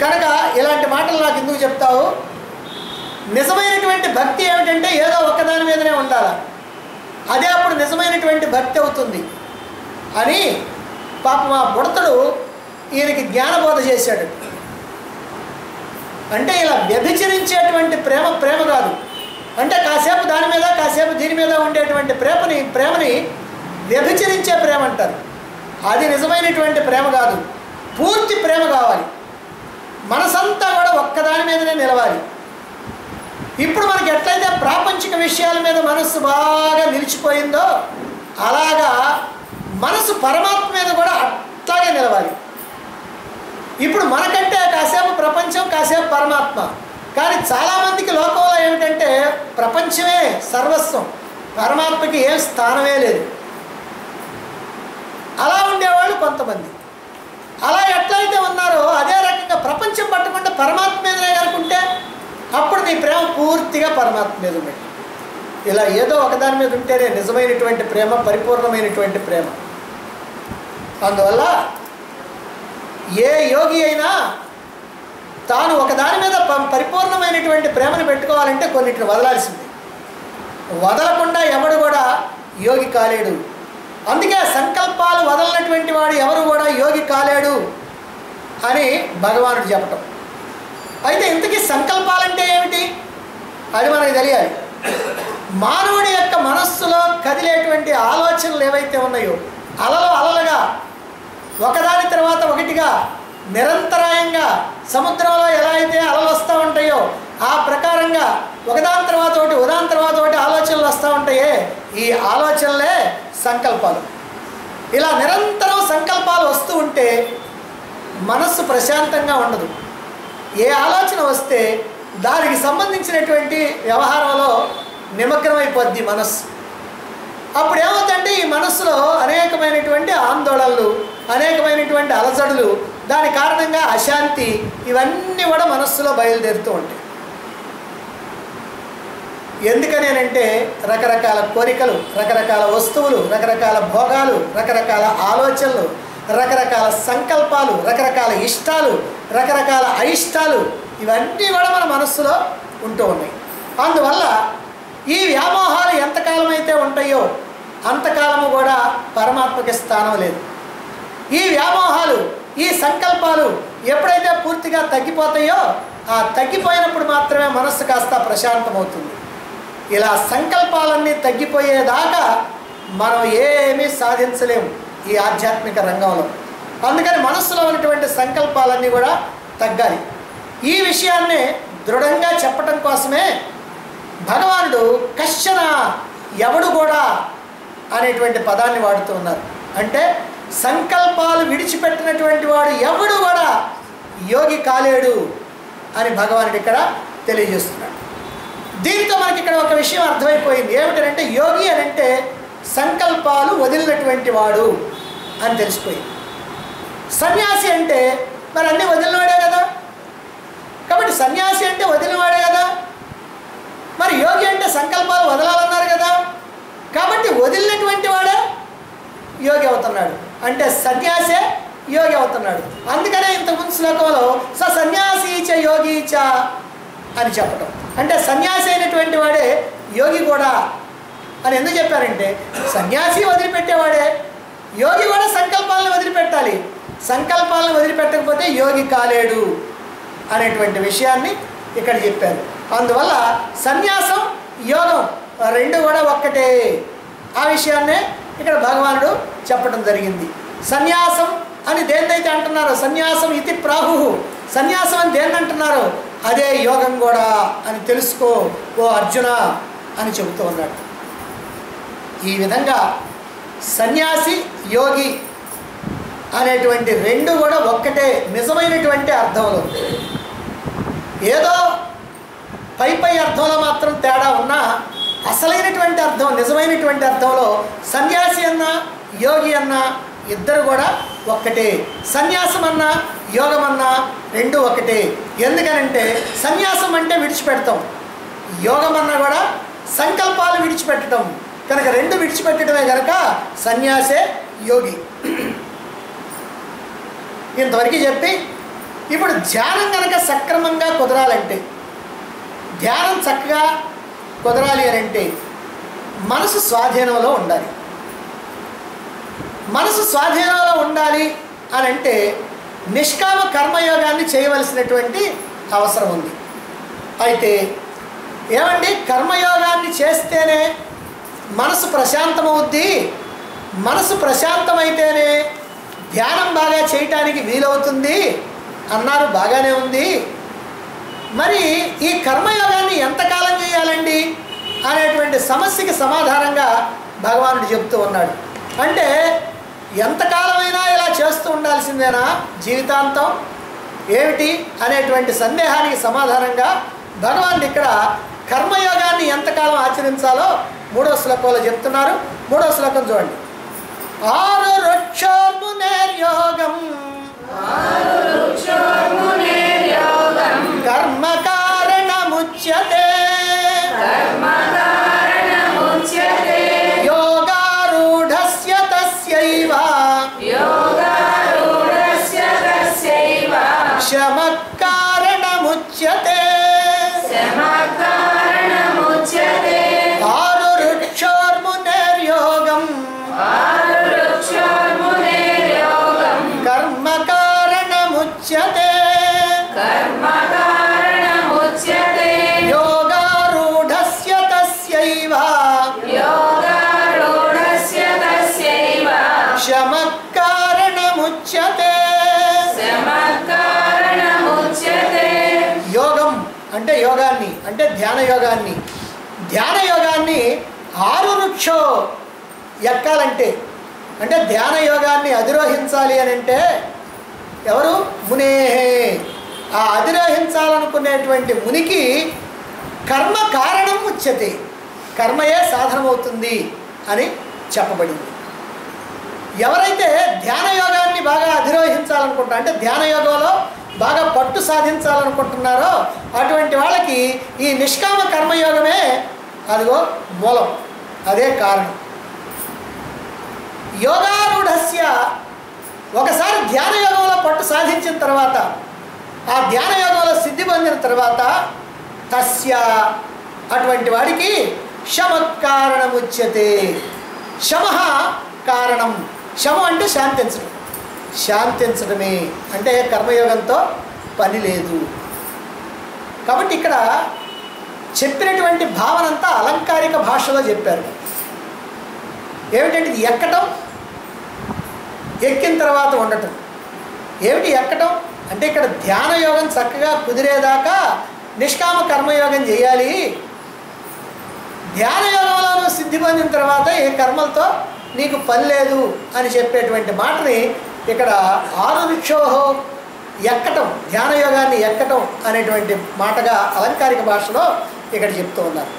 కనుక ఇలాంటి మాటలు నాకు ఎందుకు చెప్తావు? నిజమైనటువంటి భక్తి ఏమిటంటే ఏదో ఒక్కదాని మీదనే ఉండాలి, అదే అప్పుడు నిజమైనటువంటి భక్తి అవుతుంది అని పాపం ఆ బుడతడు ఈయనకి జ్ఞానబోధ చేశాడు. అంటే ఇలా వ్యభిచరించేటువంటి ప్రేమ కాదు. అంటే కాసేపు దాని మీద కాసేపు దీని మీద ఉండేటువంటి ప్రేమని వ్యభిచరించే ప్రేమ అంటారు. అది నిజమైనటువంటి ప్రేమ కాదు. పూర్తి ప్రేమ కావాలి. మనసంతా కూడా ఒక్కదాని మీదనే నిలవాలి. ఇప్పుడు మనకి ఎట్లయితే ప్రాపంచిక విషయాల మీద మనస్సు బాగా నిలిచిపోయిందో అలాగా మనసు పరమాత్మ మీద కూడా అట్లాగే నిలవాలి. ఇప్పుడు మనకంటే కాసేపు ప్రపంచం, కాసేపు పరమాత్మ. కానీ చాలామందికి లోకంలో ఏమిటంటే ప్రపంచమే సర్వస్వం, పరమాత్మకి ఏం స్థానమే లేదు. అలా ఉండేవాళ్ళు కొంతమంది. అలా ఎట్లయితే ఉన్నారో అదే రకంగా ప్రపంచం పట్టకుండా పరమాత్మ మీదనే కనుకుంటే అప్పుడు నీ ప్రేమ పూర్తిగా పరమాత్మ మీద ఉన్నట్టు. ఇలా ఏదో ఒకదాని మీద ఉంటేనే నిజమైనటువంటి ప్రేమ, పరిపూర్ణమైనటువంటి ప్రేమ. అందువల్ల ఏ యోగి అయినా తాను ఒకదాని మీద పరిపూర్ణమైనటువంటి ప్రేమను పెట్టుకోవాలంటే కొన్నిటిని వదలాల్సింది. వదలకుండా ఎవడు కూడా యోగి కాలేడు. అందుకే సంకల్పాలు వదలనటువంటి వాడు ఎవరు కూడా యోగి కాలేడు అని భగవానుడు చెప్పటం. అయితే ఇంతకీ సంకల్పాలంటే ఏమిటి అది మనకు తెలియాలి. మానవుడి యొక్క మనస్సులో కదిలేటువంటి ఆలోచనలు ఏవైతే ఉన్నాయో అలలుగా ఒకదాని తర్వాత ఒకటిగా నిరంతరాయంగా సముద్రంలో ఎలా అయితే అలలు వస్తూ ఉంటాయో ఆ ప్రకారంగా ఒకదాని తర్వాత ఒకటి ఆలోచనలు వస్తూ ఉంటాయే, ఈ ఆలోచనలే సంకల్పాలు. ఇలా నిరంతరం సంకల్పాలు వస్తూ ఉంటే మనస్సు ప్రశాంతంగా ఉండదు. ఏ ఆలోచన వస్తే దానికి సంబంధించినటువంటి వ్యవహారంలో నిమగ్నమైపోద్ది మనస్సు. అప్పుడు ఏమవుతుందంటే ఈ మనస్సులో అనేకమైనటువంటి ఆందోళనలు, అనేకమైనటువంటి అలజడులు, దాని కారణంగా అశాంతి, ఇవన్నీ కూడా మనస్సులో బయలుదేరుతూ ఉంటాయి. ఎందుకనేనంటే రకరకాల కోరికలు, రకరకాల వస్తువులు, రకరకాల భోగాలు, రకరకాల ఆలోచనలు, రకరకాల సంకల్పాలు, రకరకాల ఇష్టాలు, రకరకాల అయిష్టాలు, ఇవన్నీ కూడా మన మనస్సులో ఉంటూ ఉన్నాయి. అందువల్ల ఈ వ్యామోహాలు ఎంతకాలం అయితే ఉంటాయో అంతకాలము కూడా పరమాత్మకి స్థానం లేదు. ఈ వ్యామోహాలు, ఈ సంకల్పాలు ఎప్పుడైతే పూర్తిగా తగ్గిపోతాయో ఆ తగ్గిపోయినప్పుడు మాత్రమే మనస్సు కాస్త ప్రశాంతమవుతుంది. ఇలా సంకల్పాలన్నీ తగ్గిపోయేదాకా మనం ఏమీ సాధించలేము ఈ ఆధ్యాత్మిక రంగంలో. అందుకని మనస్సులో ఉన్నటువంటి సంకల్పాలన్నీ కూడా తగ్గాలి. ఈ విషయాన్ని దృఢంగా చెప్పటం కోసమే భగవానుడు కశ్చన, ఎవడు కూడా అనేటువంటి పదాన్ని వాడుతూ ఉన్నారు. అంటే సంకల్పాలు విడిచిపెట్టినటువంటి వాడు ఎవడు కూడా యోగి కాలేడు అని భగవానుడు ఇక్కడ తెలియజేస్తున్నాడు. దీంతో మనకి ఇక్కడ ఒక విషయం అర్థమైపోయింది. ఏమిటంటే యోగి అని అంటే సంకల్పాలు వదిలినటువంటి వాడు అని తెలిసిపోయింది. సన్యాసి అంటే మరి అన్నీ వదిలినవాడే కదా. కాబట్టి సన్యాసి అంటే వదిలినవాడే కదా. మరి యోగి అంటే సంకల్పాలు వదలాలన్నారు కదా. కాబట్టి వదిలినటువంటి వాడే యోగి అవుతున్నాడు. అంటే సన్యాసే యోగి అవుతున్నాడు. అందుకనే ఇంతకుముందు శ్లోకంలో సన్యాసి చ యోగి చ అని చెప్పటం. అంటే సన్యాసి అయినటువంటి వాడే యోగి కూడా అని ఎందుకు చెప్పారంటే సన్యాసి వదిలిపెట్టేవాడే, యోగి కూడా సంకల్పాలను వదిలిపెట్టాలి. సంకల్పాలను వదిలిపెట్టకపోతే యోగి కాలేడు అనేటువంటి విషయాన్ని ఇక్కడ చెప్పారు. అందువల్ల సన్యాసం, యోగం రెండు కూడా ఒక్కటే. ఆ విషయాన్నే ఇక్కడ భగవానుడు చెప్పడం జరిగింది. సన్యాసం అని దేన్నైతే అంటున్నారో, సన్యాసం ఇది ప్రాహు, సన్యాసం అని దేన్ని అంటున్నారో అదే యోగం కూడా అని తెలుసుకో ఓ అర్జున అని చెబుతూ ఉన్నాడు. ఈ విధంగా సన్యాసి, యోగి అనేటువంటి రెండు కూడా ఒక్కటే నిజమైనటువంటి అర్థంలో. ఏదో పై అర్థంలో మాత్రం తేడా ఉన్నా అసలైనటువంటి అర్థం, నిజమైనటువంటి అర్థంలో సన్యాసి అన్నా యోగి అన్నా ఇద్దరు కూడా ఒక్కటే. సన్యాసం అన్నా యోగం అన్నా రెండు ఒకటే. ఎందుకనంటే సన్యాసం అంటే విడిచిపెడతాం, యోగం అన్నా కూడా సంకల్పాలు విడిచిపెట్టడం కనుక రెండు విడిచిపెట్టడమే కనుక సన్యాసే యోగి. ఇంతవరకు చెప్పి ఇప్పుడు ధ్యానం కనుక సక్రమంగా కుదరాలంటే, ధ్యానం చక్కగా కుదరాలి అని అంటే మనసు స్వాధీనంలో ఉండాలి. మనసు స్వాధీనంలో ఉండాలి అని అంటే నిష్కామ కర్మయోగాన్ని చేయవలసినటువంటి అవసరం ఉంది. అయితే ఏమండి, కర్మయోగాన్ని చేస్తేనే మనసు ప్రశాంతమవుద్ది, మనసు ప్రశాంతమైతేనే ధ్యానం బాగా చేయటానికి వీలవుతుంది అన్నారు. బాగానే ఉంది. మరి ఈ కర్మయోగాన్ని ఎంతకాలం చేయాలండి అనేటువంటి సమస్యకి సమాధానంగా భగవానుడు చెప్తూ ఉన్నాడు. అంటే ఎంతకాలమైనా ఇలా చేస్తూ ఉండాల్సిందేనా జీవితాంతం ఏమిటి అనేటువంటి సందేహానికి సమాధానంగా భగవానుడు ఇక్కడ కర్మయోగాన్ని ఎంతకాలం ఆచరించాలో 3వ శ్లోకంలో చెప్తున్నారు. 3వ శ్లోకం చూడండి. ఆరురుక్షోర్మునేర్యోగం కర్మ కారణముచ్యతే యోగారూఢస్య తస్యైవ శమః కారణముచ్యతే. ఆరురుక్షోర్మునేర్యోగం కర్మ కారణముచ్యతే యోగారూఢస్య తస్యైవ శమః కారణముచ్యతే. యోగం అంటే యోగాన్ని, అంటే ధ్యాన యోగాన్ని, ధ్యాన యోగాన్ని ఆరురుక్షో ఎక్కాలంటే, అంటే ధ్యాన యోగాన్ని అధిరోహించాలి అని అంటే ఎవరు? మునేహే. ఆ అధిరోహించాలనుకునేటువంటి మునికి కర్మ కారణం ఉచ్యతే, కర్మయే సాధనమవుతుంది అని చెప్పబడింది. ఎవరైతే ధ్యాన యోగాన్ని బాగా అధిరోహించాలనుకుంటారో, అంటే ధ్యాన యోగంలో బాగా పట్టు సాధించాలనుకుంటున్నారో అటువంటి వాళ్ళకి ఈ నిష్కామ కర్మయోగమే అదిగో మూలం, అదే కారణం. యోగారూఢస్య, ఒకసారి ధ్యాన యోగంలో పట్టు సాధించిన తర్వాత, ఆ ధ్యాన యోగంలో సిద్ధి పొందిన తర్వాత తస్య, అటువంటి వాడికి శమః కారణముచ్యతే. శమః కారణం, శమం అంటే శాంతించడం, శాంతించడమే అంటే కర్మయోగంతో పని లేదు. కాబట్టి ఇక్కడ చెప్పినటువంటి భావన అంతా అలంకారిక భాషలో చెప్పారు. ఏమిటంటే ఇది ఎక్కటం, ఎక్కిన తర్వాత ఉండటం. ఏమిటి ఎక్కటం అంటే ఇక్కడ ధ్యాన యోగం చక్కగా కుదిరేదాకా నిష్కామ కర్మయోగం చేయాలి. ధ్యాన యోగంలో సిద్ధి పొందిన తర్వాత ఏ కర్మలతో నీకు పని లేదు అని చెప్పేటువంటి మాటని ఇక్కడ ఆరురుక్షోహో ఎక్కటం, ధ్యాన యోగాన్ని ఎక్కటం అనేటువంటి మాటగా అలంకారిక భాషలో ఇక్కడ చెప్తూ ఉన్నారు.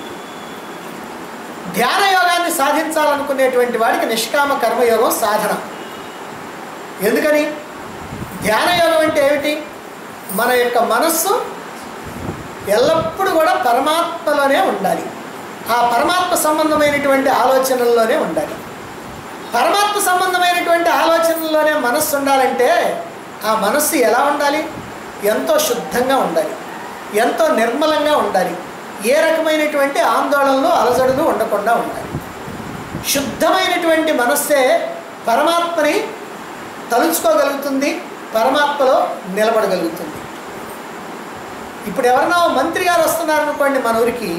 ధ్యాన యోగాన్ని సాధించాలనుకునేటువంటి వాడికి నిష్కామ కర్మయోగం సాధన. ఎందుకని? ధ్యాన యోగం అంటే ఏమిటి? మన యొక్క మనస్సు ఎల్లప్పుడూ కూడా పరమాత్మలోనే ఉండాలి, ఆ పరమాత్మ సంబంధమైనటువంటి ఆలోచనల్లోనే ఉండాలి. పరమాత్మ సంబంధమైనటువంటి ఆలోచనల్లోనే మనస్సు ఉండాలంటే ఆ మనస్సు ఎలా ఉండాలి? ఎంతో శుద్ధంగా ఉండాలి, ఎంతో నిర్మలంగా ఉండాలి, ఏ రకమైనటువంటి ఆందోళనలు అలజడులు ఉండకుండా ఉండాలి. శుద్ధమైనటువంటి మనస్సే పరమాత్మని తలుచుకోగలుగుతుంది, పరమాత్మలో నిలబడగలుగుతుంది. ఇప్పుడు ఎవరన్నా మంత్రి గారు వస్తున్నారనుకోండి మన ఊరికి,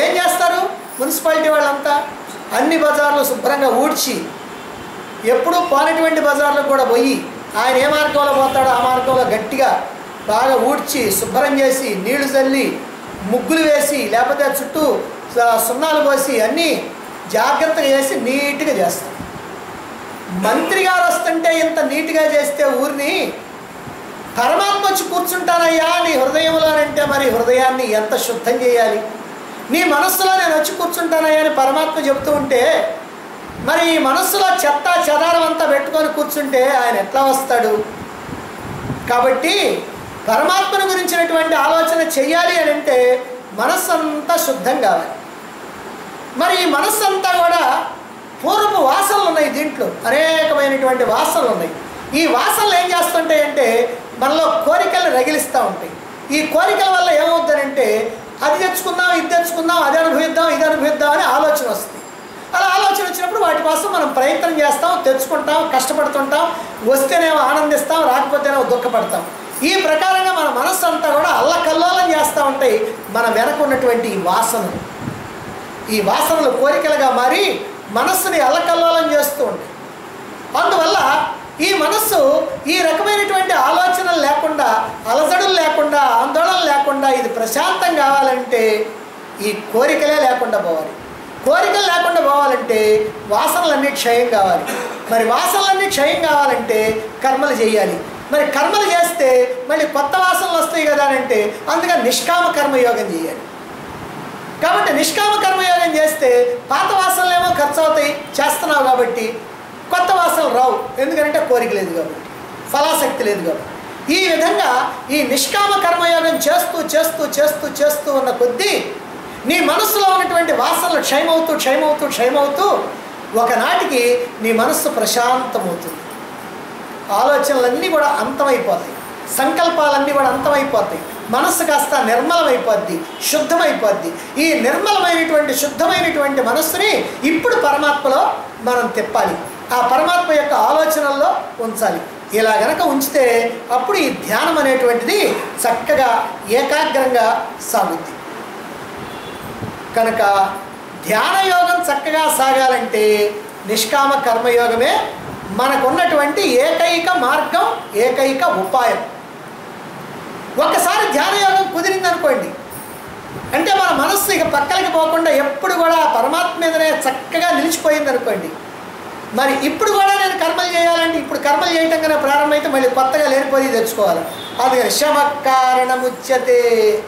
ఏం చేస్తారు? మున్సిపాలిటీ వాళ్ళంతా అన్ని బజార్లు శుభ్రంగా ఊడ్చి, ఎప్పుడూ పోనటువంటి బజార్లకు కూడా పోయి ఆయన ఏ మార్గంలో పోతాడో ఆ మార్గంలో గట్టిగా బాగా ఊడ్చి శుభ్రం చేసి నీళ్లు చల్లి ముగ్గులు వేసి లేకపోతే చుట్టూ సున్నాలు పోసి అన్నీ జాగ్రత్తగా చేసి నీట్గా చేస్తాం. మంత్రి గారు వస్తుంటే ఇంత నీట్గా చేస్తే ఊరిని పరమాత్మ వచ్చి కూర్చుంటానయ్యా నీ హృదయంలోనంటే మరి హృదయాన్ని ఎంత శుద్ధం చేయాలి? నీ మనస్సులో నేను వచ్చి కూర్చుంటానయ్యా అని పరమాత్మ చెబుతూ ఉంటే మరి ఈ మనస్సులో చెత్త చెదారం అంతా పెట్టుకొని కూర్చుంటే ఆయన ఎట్లా వస్తాడు? కాబట్టి పరమాత్మను గురించినటువంటి ఆలోచన చెయ్యాలి అని అంటే మనస్సు అంతా శుద్ధం కావాలి. మరి ఈ మనస్సు అంతా కూడా పూర్వపు వాసనలు ఉన్నాయి, దీంట్లో అనేకమైనటువంటి వాసనలు ఉన్నాయి. ఈ వాసనలు ఏం చేస్తుంటాయంటే మనలో కోరికలు రగిలిస్తూ ఉంటాయి. ఈ కోరికల వల్ల ఏమవుతుందంటే అది తెచ్చుకుందాం, ఇది తెచ్చుకుందాం, అది అనుభవిద్దాం, ఇది అనుభవిద్దాం అని ఆలోచన వస్తుంది. అలా ఆలోచన వచ్చినప్పుడు వాటి కోసం మనం ప్రయత్నం చేస్తాం, తెచ్చుకుంటాం, కష్టపడుతుంటాం. వస్తేనేమో ఆనందిస్తాం, రాకపోతేనేమో దుఃఖపడతాం. ఈ ప్రకారంగా మన మనస్సు అంతా కూడా అల్లకల్లోలం చేస్తూ ఉంటాయి మన వెనక ఉన్నటువంటి ఈ వాసనలు. ఈ వాసనలు కోరికలుగా మారి మనస్సుని అల్లకల్లోలం చేస్తూ ఉంటాయి. అందువల్ల ఈ మనస్సు ఈ రకమైనటువంటి ఆలోచనలు లేకుండా, అలజడులు లేకుండా, ఆందోళన లేకుండా ఇది ప్రశాంతం కావాలంటే ఈ కోరికలే లేకుండా పోవాలి. కోరికలు లేకుండా పోవాలంటే వాసనలన్నీ క్షయం కావాలి. మరి వాసనలన్నీ క్షయం కావాలంటే కర్మలు చేయాలి. మరి కర్మలు చేస్తే మళ్ళీ కొత్త వాసనలు వస్తాయి కదా అంటే అందుకని నిష్కామ కర్మయోగం చేయాలి. కాబట్టి నిష్కామ కర్మయోగం చేస్తే పాత వాసనలేమో ఖర్చు అవుతాయి, చేస్తున్నావు కాబట్టి. కొత్త వాసనలు రావు, ఎందుకంటే కోరిక లేదు కాబట్టి, ఫలాసక్తి లేదు కాబట్టి. ఈ విధంగా ఈ నిష్కామ కర్మయోగం చేస్తూ చేస్తూ చేస్తూ చేస్తూ ఉన్న కొద్దీ నీ మనస్సులో ఉన్నటువంటి వాసనలు క్షయమవుతూ క్షయమవుతూ క్షయమవుతూ ఒకనాటికి నీ మనస్సు ప్రశాంతమవుతుంది. ఆలోచనలన్నీ కూడా అంతమైపోతాయి, సంకల్పాలన్నీ కూడా అంతమైపోతాయి. మనస్సు కాస్త నిర్మలమైపోద్ది, శుద్ధమైపోద్ది. ఈ నిర్మలమైనటువంటి శుద్ధమైనటువంటి మనస్సుని ఇప్పుడు పరమాత్మలో మనం తిప్పాలి, ఆ పరమాత్మ యొక్క ఆలోచనల్లో ఉంచాలి. ఇలా గనక ఉంచితే అప్పుడు ఈ ధ్యానం అనేటువంటిది చక్కగా ఏకాగ్రంగా సాగుద్ది. కనుక ధ్యానయోగం చక్కగా సాగాలంటే నిష్కామ కర్మయోగమే మనకున్నటువంటి ఏకైక మార్గం, ఏకైక ఉపాయం. ఒక్కసారి ధ్యానయోగం కుదిరిందనుకోండి అంటే మన మనస్సు ఇక పక్కలకి పోకుండా ఎప్పుడు కూడా పరమాత్మ మీదనే చక్కగా నిలిచిపోయిందనుకోండి. మరి ఇప్పుడు కూడా నేను కర్మలు చేయాలంటే ఇప్పుడు కర్మలు చేయటం కన్నా ప్రారంభమైతే మళ్ళీ కొత్తగా లేనిపోయి తెచ్చుకోవాలి. అందుకని శమకారణముచ్యతే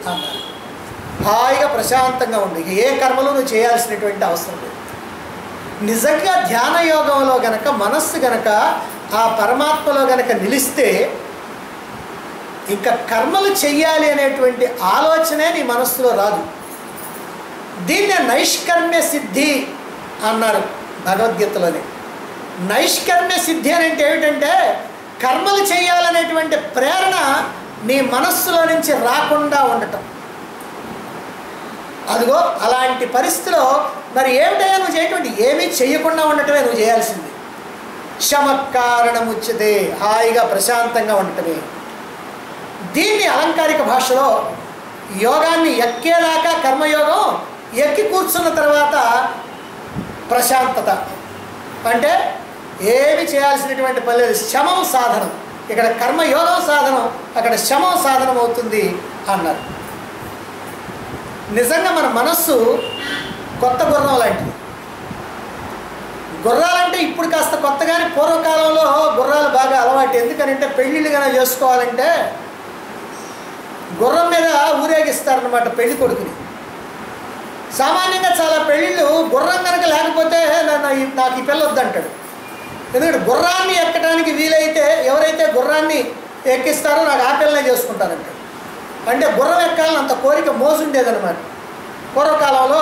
అన్నారు. హాయిగా ప్రశాంతంగా ఉండి ఏ కర్మలు నువ్వు చేయాల్సినటువంటి అవసరం లేదు. నిజంగా ధ్యానయోగంలో గనక మనస్సు గనక ఆ పరమాత్మలో గనక నిలిస్తే ఇంకా కర్మలు చెయ్యాలి అనేటువంటి ఆలోచనే నీ మనస్సులో రాదు. దీన్నే నైష్కర్మ్య సిద్ధి అన్నారు భగవద్గీతలోనే. నైష్కర్మ్య సిద్ధి అని అంటే ఏమిటంటే కర్మలు చేయాలనేటువంటి ప్రేరణ నీ మనస్సులో నుంచి రాకుండా ఉండటం. అదిగో అలాంటి పరిస్థితిలో మరి ఏమిటైనా నువ్వు చేయటువంటి ఏమీ చేయకుండా ఉండటమే నువ్వు చేయాల్సింది. శమకారణముచ్యతే, హాయిగా ప్రశాంతంగా ఉండటమే. దీన్ని అలంకారిక భాషలో యోగాన్ని ఎక్కేదాకా కర్మయోగం, ఎక్కి కూర్చున్న తర్వాత ప్రశాంతత అంటే ఏమి చేయాల్సినటువంటి పని లేదు. శమం సాధనం. ఇక్కడ కర్మయోగం సాధనం, అక్కడ శమం సాధనం అవుతుంది అన్నారు. నిజంగా మన మనస్సు కొత్త గుర్రం లాంటిది. గుర్రాలంటే ఇప్పుడు కాస్త కొత్తగానే, పూర్వకాలంలో గుర్రాలు బాగా అలవాటు. ఎందుకనంటే పెళ్ళిళ్ళు కనుక చేసుకోవాలంటే గుర్రం మీద ఊరేగిస్తారనమాట పెళ్లి కొడుకుని. సామాన్యంగా చాలా పెళ్ళిళ్ళు గుర్రం కనుక లేకపోతే నాకు ఈ పిల్ల వద్దంటాడు. ఎందుకంటే గుర్రాన్ని ఎక్కడానికి వీలైతే ఎవరైతే గుర్రాన్ని ఎక్కిస్తారో నాకు ఆ పిల్లనే చేసుకుంటారంటాడు. అంటే గుర్రం ఎక్కాలని అంత కోరిక మోజు ఉండేదన్నమాట. పూర్వకాలంలో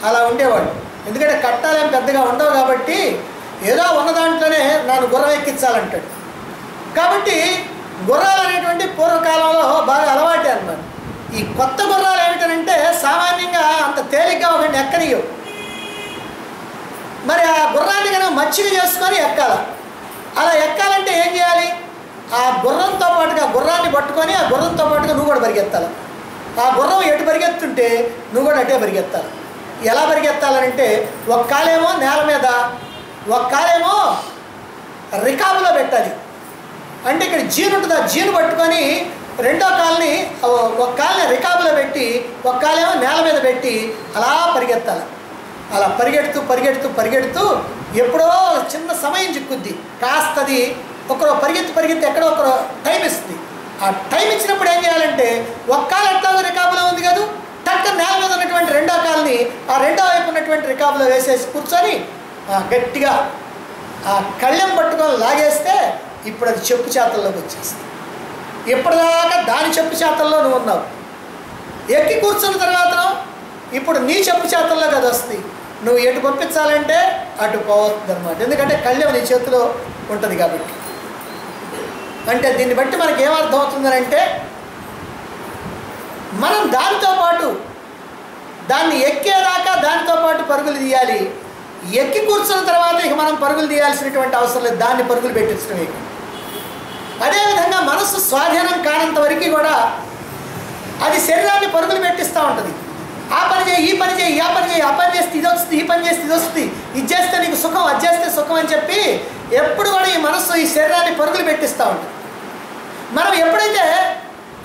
అలా ఉండేవాడు. ఎందుకంటే కట్టాలేం పెద్దగా ఉండవు కాబట్టి ఏదో ఉన్న దాంట్లోనే నన్ను గుర్రం ఎక్కించాలంటాడు. కాబట్టి గుర్రాలు అనేటువంటి పూర్వకాలంలో బాగా అలవాటే అన్నమాట. ఈ కొత్త గుర్రాలు ఏమిటంటే సామాన్యంగా అంత తేలిగ్గా ఒకటి ఎక్కనియవు. మరి ఆ గుర్రాన్ని కనుక మచ్చిక చేసుకొని ఎక్కాలి. అలా ఎక్కాలంటే ఏం చేయాలి? ఆ గుర్రంతో పాటుగా గుర్రాన్ని పట్టుకొని ఆ గుర్రంతో పాటుగా నువ్వు కూడా పరిగెత్తాలి. ఆ గుర్రం ఎటు పరిగెత్తుంటే నువ్వు కూడా అటే పరిగెత్తాలి. ఎలా పరిగెత్తాలంటే ఒక కాలేమో నేల మీద, ఒక కాలేమో రికాబులో పెట్టాలి. అంటే ఇక్కడ జీను ఉంటుంది, ఆ జీను పట్టుకొని రెండో కాల్ని ఒక కాల్ని రికాబులో పెట్టి ఒక కాలేమో నేల మీద పెట్టి అలా పరిగెత్తాలి. అలా పరిగెడుతూ పరిగెడుతూ పరిగెడుతూ ఎప్పుడో చిన్న సమయం చిక్కుద్ది. కాస్తది ఒకరు పరిగెత్తి ఎక్కడో ఒకరు టైం ఇస్తుంది. ఆ టైం ఇచ్చినప్పుడు ఏం చేయాలంటే ఒక కాలు ఎట్లాగో రికాబులో ఉంది కదా, టక్క నేల మీద ఉన్నటువంటి రెండో కాల్ని ఆ రెండో వైపు ఉన్నటువంటి రికాబులో వేసేసి కూర్చొని గట్టిగా ఆ కళ్ళెం పట్టుకొని లాగేస్తే ఇప్పుడు అది చెప్పు చేతల్లోకి వచ్చేస్తుంది. ఇప్పటిదాకా దాని చెప్పు చేతల్లో నువ్వు ఉన్నావు. ఎక్కి కూర్చున్న తర్వాత ఇప్పుడు నీ చెప్పు చేతల్లో కదా వస్తుంది. నువ్వు ఎటు పంపించాలంటే అటు పోవద్దు అనమాట. ఎందుకంటే కళ్యం నీ చేతిలో ఉంటుంది కాబట్టి. అంటే దీన్ని బట్టి మనకి ఏమర్థం అవుతుందంటే మనం దానితో పాటు దాన్ని ఎక్కేదాకా దానితో పాటు పరుగులు తీయాలి. ఎక్కి కూర్చున్న తర్వాత ఇక మనం పరుగులు తీయాల్సినటువంటి అవసరం లేదు, దాన్ని పరుగులు పెట్టించడం. ఇక అదేవిధంగా మనస్సు స్వాధీనం కానంత వరకు కూడా అది శరీరాన్ని పరుగులు పెట్టిస్తూ ఉంటుంది. ఆ పని చేయి, ఈ పని చేయి, ఆ పని చేయి, ఆ పని చేస్తే ఇది వస్తుంది, ఈ పని చేస్తే ఇది వస్తుంది, ఇది చేస్తే నీకు సుఖం, అది చేస్తే సుఖం అని చెప్పి ఎప్పుడు కూడా ఈ మనస్సు ఈ శరీరాన్ని పరుగులు పెట్టిస్తూ ఉంటుంది. మనం ఎప్పుడైతే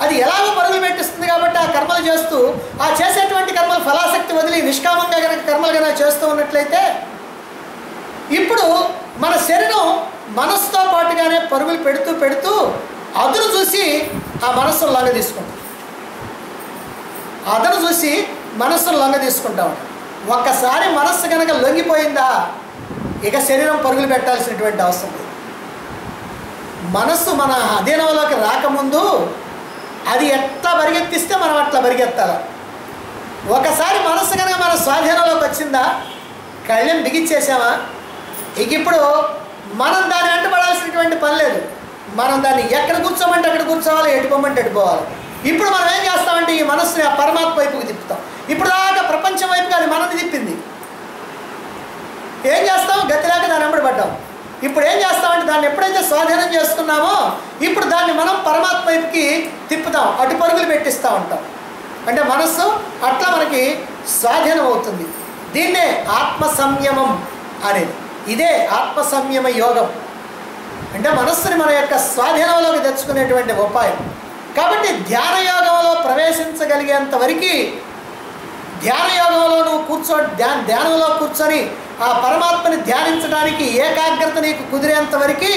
అది ఎలాగో పరుగులు పెట్టిస్తుంది కాబట్టి ఆ కర్మలు చేస్తూ ఆ చేసేటువంటి కర్మలు ఫలాసక్తి వదిలి నిష్కామంగా కనుక కర్మలు కనుక చేస్తూ ఉన్నట్లయితే ఇప్పుడు మన శరీరం మనస్సుతో పాటుగానే పరుగులు పెడుతూ పెడుతూ అదును చూసి ఆ మనస్సును లొంగ తీసుకుంటాం. అదను చూసి మనస్సును లొంగ తీసుకుంటాం. ఒక్కసారి మనస్సు కనుక లొంగిపోయిందా ఇక శరీరం పరుగులు పెట్టాల్సినటువంటి అవసరం లేదు. మనస్సు మన అధీనంలోకి రాకముందు అది ఎట్లా పరిగెత్తిస్తే మనం అట్లా పరిగెత్తాలి. ఒకసారి మనస్సు కనుక మన స్వాధీనంలోకి వచ్చిందా కళ్యం బిగించేసామా ఇక ఇప్పుడు మనం దాన్ని వెంటబడాల్సినటువంటి పని లేదు. మనం దాన్ని ఎక్కడ కూర్చోమంటే అక్కడ కూర్చోవాలి, ఎటుపోమంటే ఎటుపోవాలి. ఇప్పుడు మనం ఏం చేస్తామంటే ఈ మనస్సుని ఆ పరమాత్మ వైపుకి తిప్పుతాం. ఇప్పుడు దాకా ప్రపంచం వైపుకి అది మనల్ని తిప్పింది. ఏం చేస్తాం? గతి లేక దాన్ని వెంబడబడ్డాం. ఇప్పుడు ఏం చేస్తామంటే దాన్ని ఎప్పుడైతే స్వాధీనం చేసుకున్నామో ఇప్పుడు దాన్ని మనం పరమాత్మ వైపుకి తిప్పుతాం, అటు పరుగులు పెట్టిస్తూ ఉంటాం. అంటే మనస్సు అట్లా మనకి స్వాధీనం అవుతుంది. దీన్నే ఆత్మ సంయమం అనేది. ఇదే ఆత్మ సంయమ యోగం. అంటే మనస్సుని మన యొక్క స్వాధీనంలోకి తెచ్చుకునేటువంటి ఉపాయం. కాబట్టి ధ్యాన యోగంలో ప్రవేశించగలిగేంత వరకు ధ్యాన యోగంలో నువ్వు ధ్యానంలో కూర్చొని ఆ పరమాత్మని ధ్యానించడానికి ఏకాగ్రత నీకు కుదిరేంత వరకు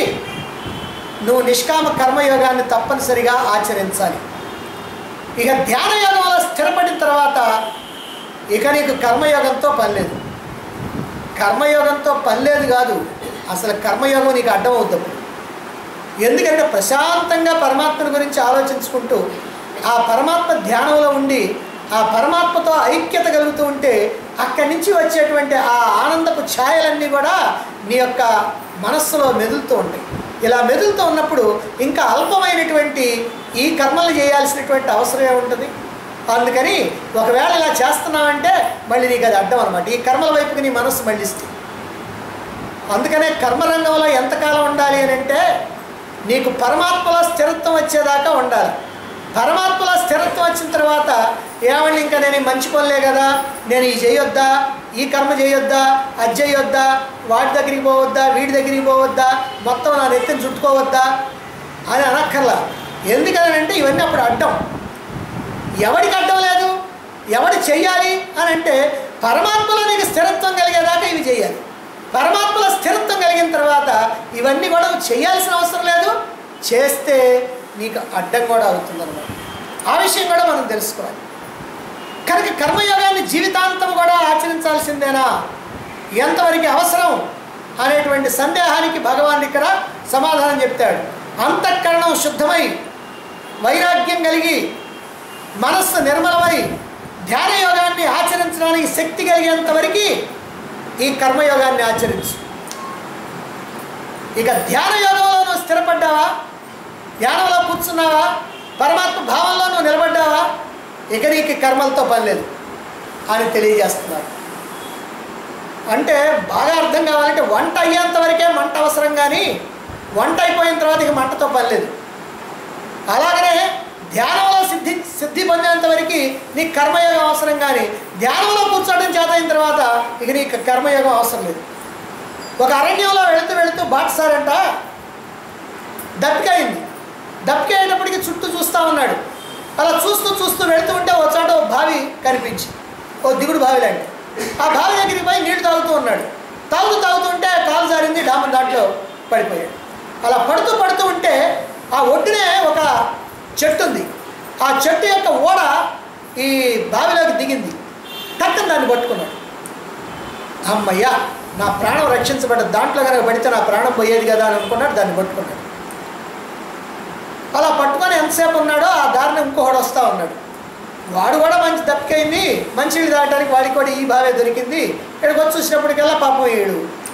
నువ్వు నిష్కామ కర్మయోగాన్ని తప్పనిసరిగా ఆచరించాలి. ఇక ధ్యాన యోగంలో స్థిరపడిన తర్వాత ఇక నీకు కర్మయోగంతో పని లేదు. కర్మయోగంతో పని లేదు కాదు, అసలు కర్మయోగం నీకు అడ్డం అవుతుంది. ఎందుకంటే ప్రశాంతంగా పరమాత్మని గురించి ఆలోచించుకుంటూ ఆ పరమాత్మ ధ్యానంలో ఉండి ఆ పరమాత్మతో ఐక్యత కలుగుతూ ఉంటే అక్కడి నుంచి వచ్చేటువంటి ఆ ఆనందపు ఛాయలన్నీ కూడా నీ యొక్క మనస్సులో మెదులుతూ ఉంటాయి. ఇలా మెదులుతూ ఉన్నప్పుడు ఇంకా అల్పమైనటువంటి ఈ కర్మలు చేయాల్సినటువంటి అవసరం ఏముంటుంది? అందుకని ఒకవేళ ఇలా చేస్తున్నావంటే మళ్ళీ నీకు అది అడ్డం అనమాట. ఈ కర్మల వైపుకి నీ మనస్సు మళ్ళిస్తే. అందుకనే కర్మరంగంలో ఎంతకాలం ఉండాలి అని అంటే నీకు పరమాత్మలో స్థిరత్వం వచ్చేదాకా ఉండాలి. పరమాత్మలో స్థిరత్వం వచ్చిన తర్వాత ఏమని ఇంకా నేను మంచి పనులే కదా, నేను ఈ చేయొద్దా, ఈ కర్మ చేయొద్దా, అది చేయొద్దా, వాటి దగ్గరికి పోవద్దా, వీడి దగ్గరికి పోవద్దా, మొత్తం నా నెత్తిని చుట్టుకోవద్దా అని అనక్కర్లా. ఎందుకనంటే ఇవన్నీ అప్పుడు అడ్డం. ఎవడికి అడ్డం లేదు, ఎవడు చెయ్యాలి అని అంటే పరమాత్మలో నీకు స్థిరత్వం కలిగేదాకా ఇవి చేయాలి. పరమాత్మలో స్థిరత్వం కలిగిన తర్వాత ఇవన్నీ కూడా చేయాల్సిన అవసరం లేదు, చేస్తే నీకు అడ్డం కూడా అవుతుందన్నమాట. ఆ విషయం కూడా మనం తెలుసుకోవాలి. కనుక కర్మయోగాన్ని జీవితాంతం కూడా ఆచరించాల్సిందేనా, ఎంతవరకు అవసరం అనేటువంటి సందేహానికి భగవాన్ ఇక్కడ సమాధానం చెప్తాడు. అంతఃకరణం శుద్ధమై వైరాగ్యం కలిగి మనస్సు నిర్మలమై ధ్యాన యోగాన్ని ఆచరించడానికి శక్తి కలిగేంత వరకు ఈ కర్మయోగాన్ని ఆచరించు. ఇక ధ్యాన యోగంలో నువ్వు స్థిరపడ్డావా, ధ్యానంలో కూర్చున్నావా, పరమాత్మ భావంలో నువ్వు నిలబడ్డావా, ఇక నీకు కర్మలతో పని లేదు అని తెలియజేస్తున్నారు. అంటే బాగా అర్థం కావాలంటే వంట అయ్యేంత వరకే మంట అవసరం, కానీ వంట అయిపోయిన తర్వాత ఇక మంటతో పని లేదు. అలాగనే ధ్యానంలో సిద్ధి పొందేంత వరకు నీకు కర్మయోగం అవసరం, కానీ ధ్యానంలో కూర్చోవడం చేత అయిన తర్వాత ఇక నీకు కర్మయోగం అవసరం లేదు. ఒక అరణ్యంలో వెళుతూ బాటసారంట దప్పికయింది. దప్పికయ్యేటప్పటికి చుట్టూ చూస్తూ ఉన్నాడు. అలా చూస్తూ వెళుతూ ఉంటే ఒక చోట ఒక బావి కనిపించి, ఓ దిగుడు బావి లాంటి ఆ బావి దగ్గరికి పోయి నీళ్లు తాగుతూ ఉన్నాడు. తాగుతుంటే కాలు జారింది, దాంట్లో పడిపోయాడు. అలా పడుతూ ఉంటే ఆ ఒడ్డునే ఒక చెట్టు ఉంది. ఆ చెట్టు యొక్క ఓడ ఈ బావిలోకి దిగింది. టక్కన దాన్ని పట్టుకున్నాడు. అమ్మయ్యా, నా ప్రాణం రక్షించబడ్డ, దాంట్లో కనుక పడితే నా ప్రాణం పోయేది కదా అని అనుకున్నాడు. దాన్ని పట్టుకున్నాడు. అలా పట్టుకొని ఎంత ఎంతసేపు ఉన్నాడో ఆ దారిని ఇంకొకడు వస్తూ ఉన్నాడు. వాడు కూడా మంచి దప్పికైంది, మంచినీళ్ళు తాగడానికి వాడికి కూడా ఈ బావే దొరికింది. ఇక్కడికి వచ్చి చూసినప్పటికల్లా పాపం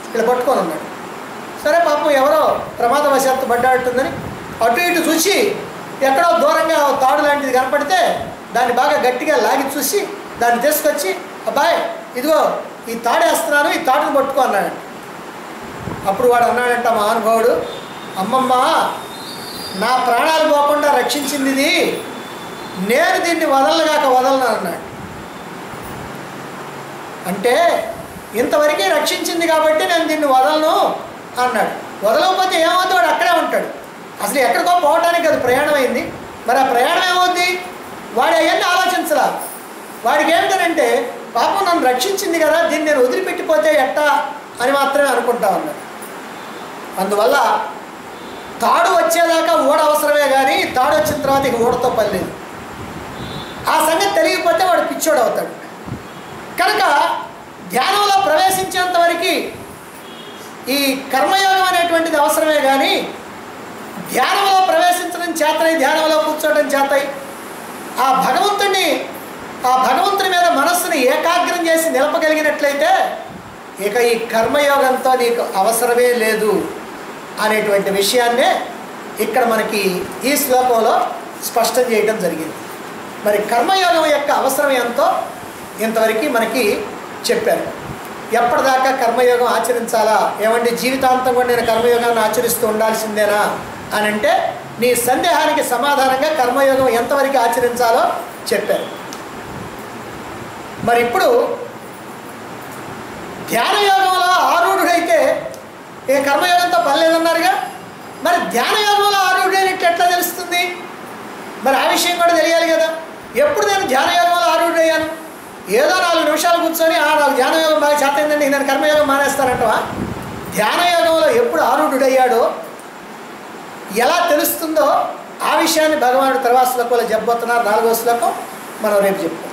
ఇక్కడ పట్టుకొని ఉన్నాడు. సరే పాపం ఎవరో ప్రమాదవశాత్తు పడ్డాడుతుందని అటు ఇటు చూసి ఎక్కడో దూరంగా తాడు లాంటిది కనపడితే దాన్ని బాగా గట్టిగా లాగి చూసి దాన్ని తీసుకొచ్చి, అబ్బాయి ఇదిగో ఈ తాడేస్తున్నాను, ఈ తాడును పట్టుకో అన్నాడు. అప్పుడు వాడు అన్నాడంట మహానుభావుడు, అమ్మమ్మ నా ప్రాణాలు పోకుండా రక్షించింది ఇది, నేను దీన్ని వదలగాక వదలను అన్నాడు. అంటే ఇంతవరకు రక్షించింది కాబట్టి నేను దీన్ని వదలను అన్నాడు. వదలకపోతే ఏమవుతుంది, వాడు అక్కడే ఉంటాడు. అసలు ఎక్కడికో పోవటానికి అది ప్రయాణం అయింది. మరి ఆ ప్రయాణం ఏమవుద్ది, వాడు అవన్నీ ఆలోచించరా. వాడికి ఏమిటంటే పాపం నన్ను రక్షించింది కదా, దీన్ని నేను వదిలిపెట్టిపోతే ఎట్టా అని మాత్రమే అనుకుంటా ఉన్నాడు. అందువల్ల తాడు వచ్చేదాకా ఓడ అవసరమే కానీ తాడు వచ్చిన తర్వాత ఇక ఓడతో పని లేదు. ఆ సంగతి తెలియకపోతే వాడు పిచ్చోడు అవుతాడు. కనుక ధ్యానంలో ప్రవేశించేంత వరకు ఈ కర్మయోగం అనేటువంటిది అవసరమే కానీ ధ్యానంలో ప్రవేశించడం చేతనై, ధ్యానంలో కూర్చోవడం చేతై ఆ భగవంతుని మీద మనస్సుని ఏకాగ్రం చేసి నిలపగలిగినట్లయితే ఇక ఈ కర్మయోగంతో నీకు అవసరమే లేదు అనేటువంటి విషయాన్నే ఇక్కడ మనకి ఈ శ్లోకంలో స్పష్టం చేయడం జరిగింది. మరి కర్మయోగం యొక్క అవసరం ఎంతో ఇంతవరకు మనకి చెప్పారు. ఎప్పటిదాకా కర్మయోగం ఆచరించాలా, ఏమంటే జీవితాంతం కూడా నేను కర్మయోగాన్ని ఆచరిస్తూ ఉండాల్సిందేనా అని అంటే నీ సందేహానికి సమాధానంగా కర్మయోగం ఎంతవరకు ఆచరించాలో చెప్పారు. మరి ఇప్పుడు ధ్యానయోగంలో ఆరూఢుడైతే ఏ కర్మయోగంతో పని లేదన్నారుగా, మరి ధ్యానయోగంలో ఆరూఢుడైనట్టు ఎట్లా తెలుస్తుంది? మరి ఆ విషయం కూడా తెలియాలి కదా. ఎప్పుడు నేను ధ్యానయోగంలో ఆరూఢుడయ్యాను, ఏదో 4 నిమిషాలు కూర్చొని నాకు ధ్యానయోగం బాగా చేతైందండి నేను కర్మయోగం మానేస్తానంటవా? ధ్యానయోగంలో ఎప్పుడు ఆరూఢుడయ్యాడో ఎలా తెలుస్తుందో ఆ విషయాన్ని భగవానుడు తర్వాత శ్లోకంలో చెప్పబోతున్నారు. 4వ శ్లోకం మనం రేపు చెప్పుకుందాం.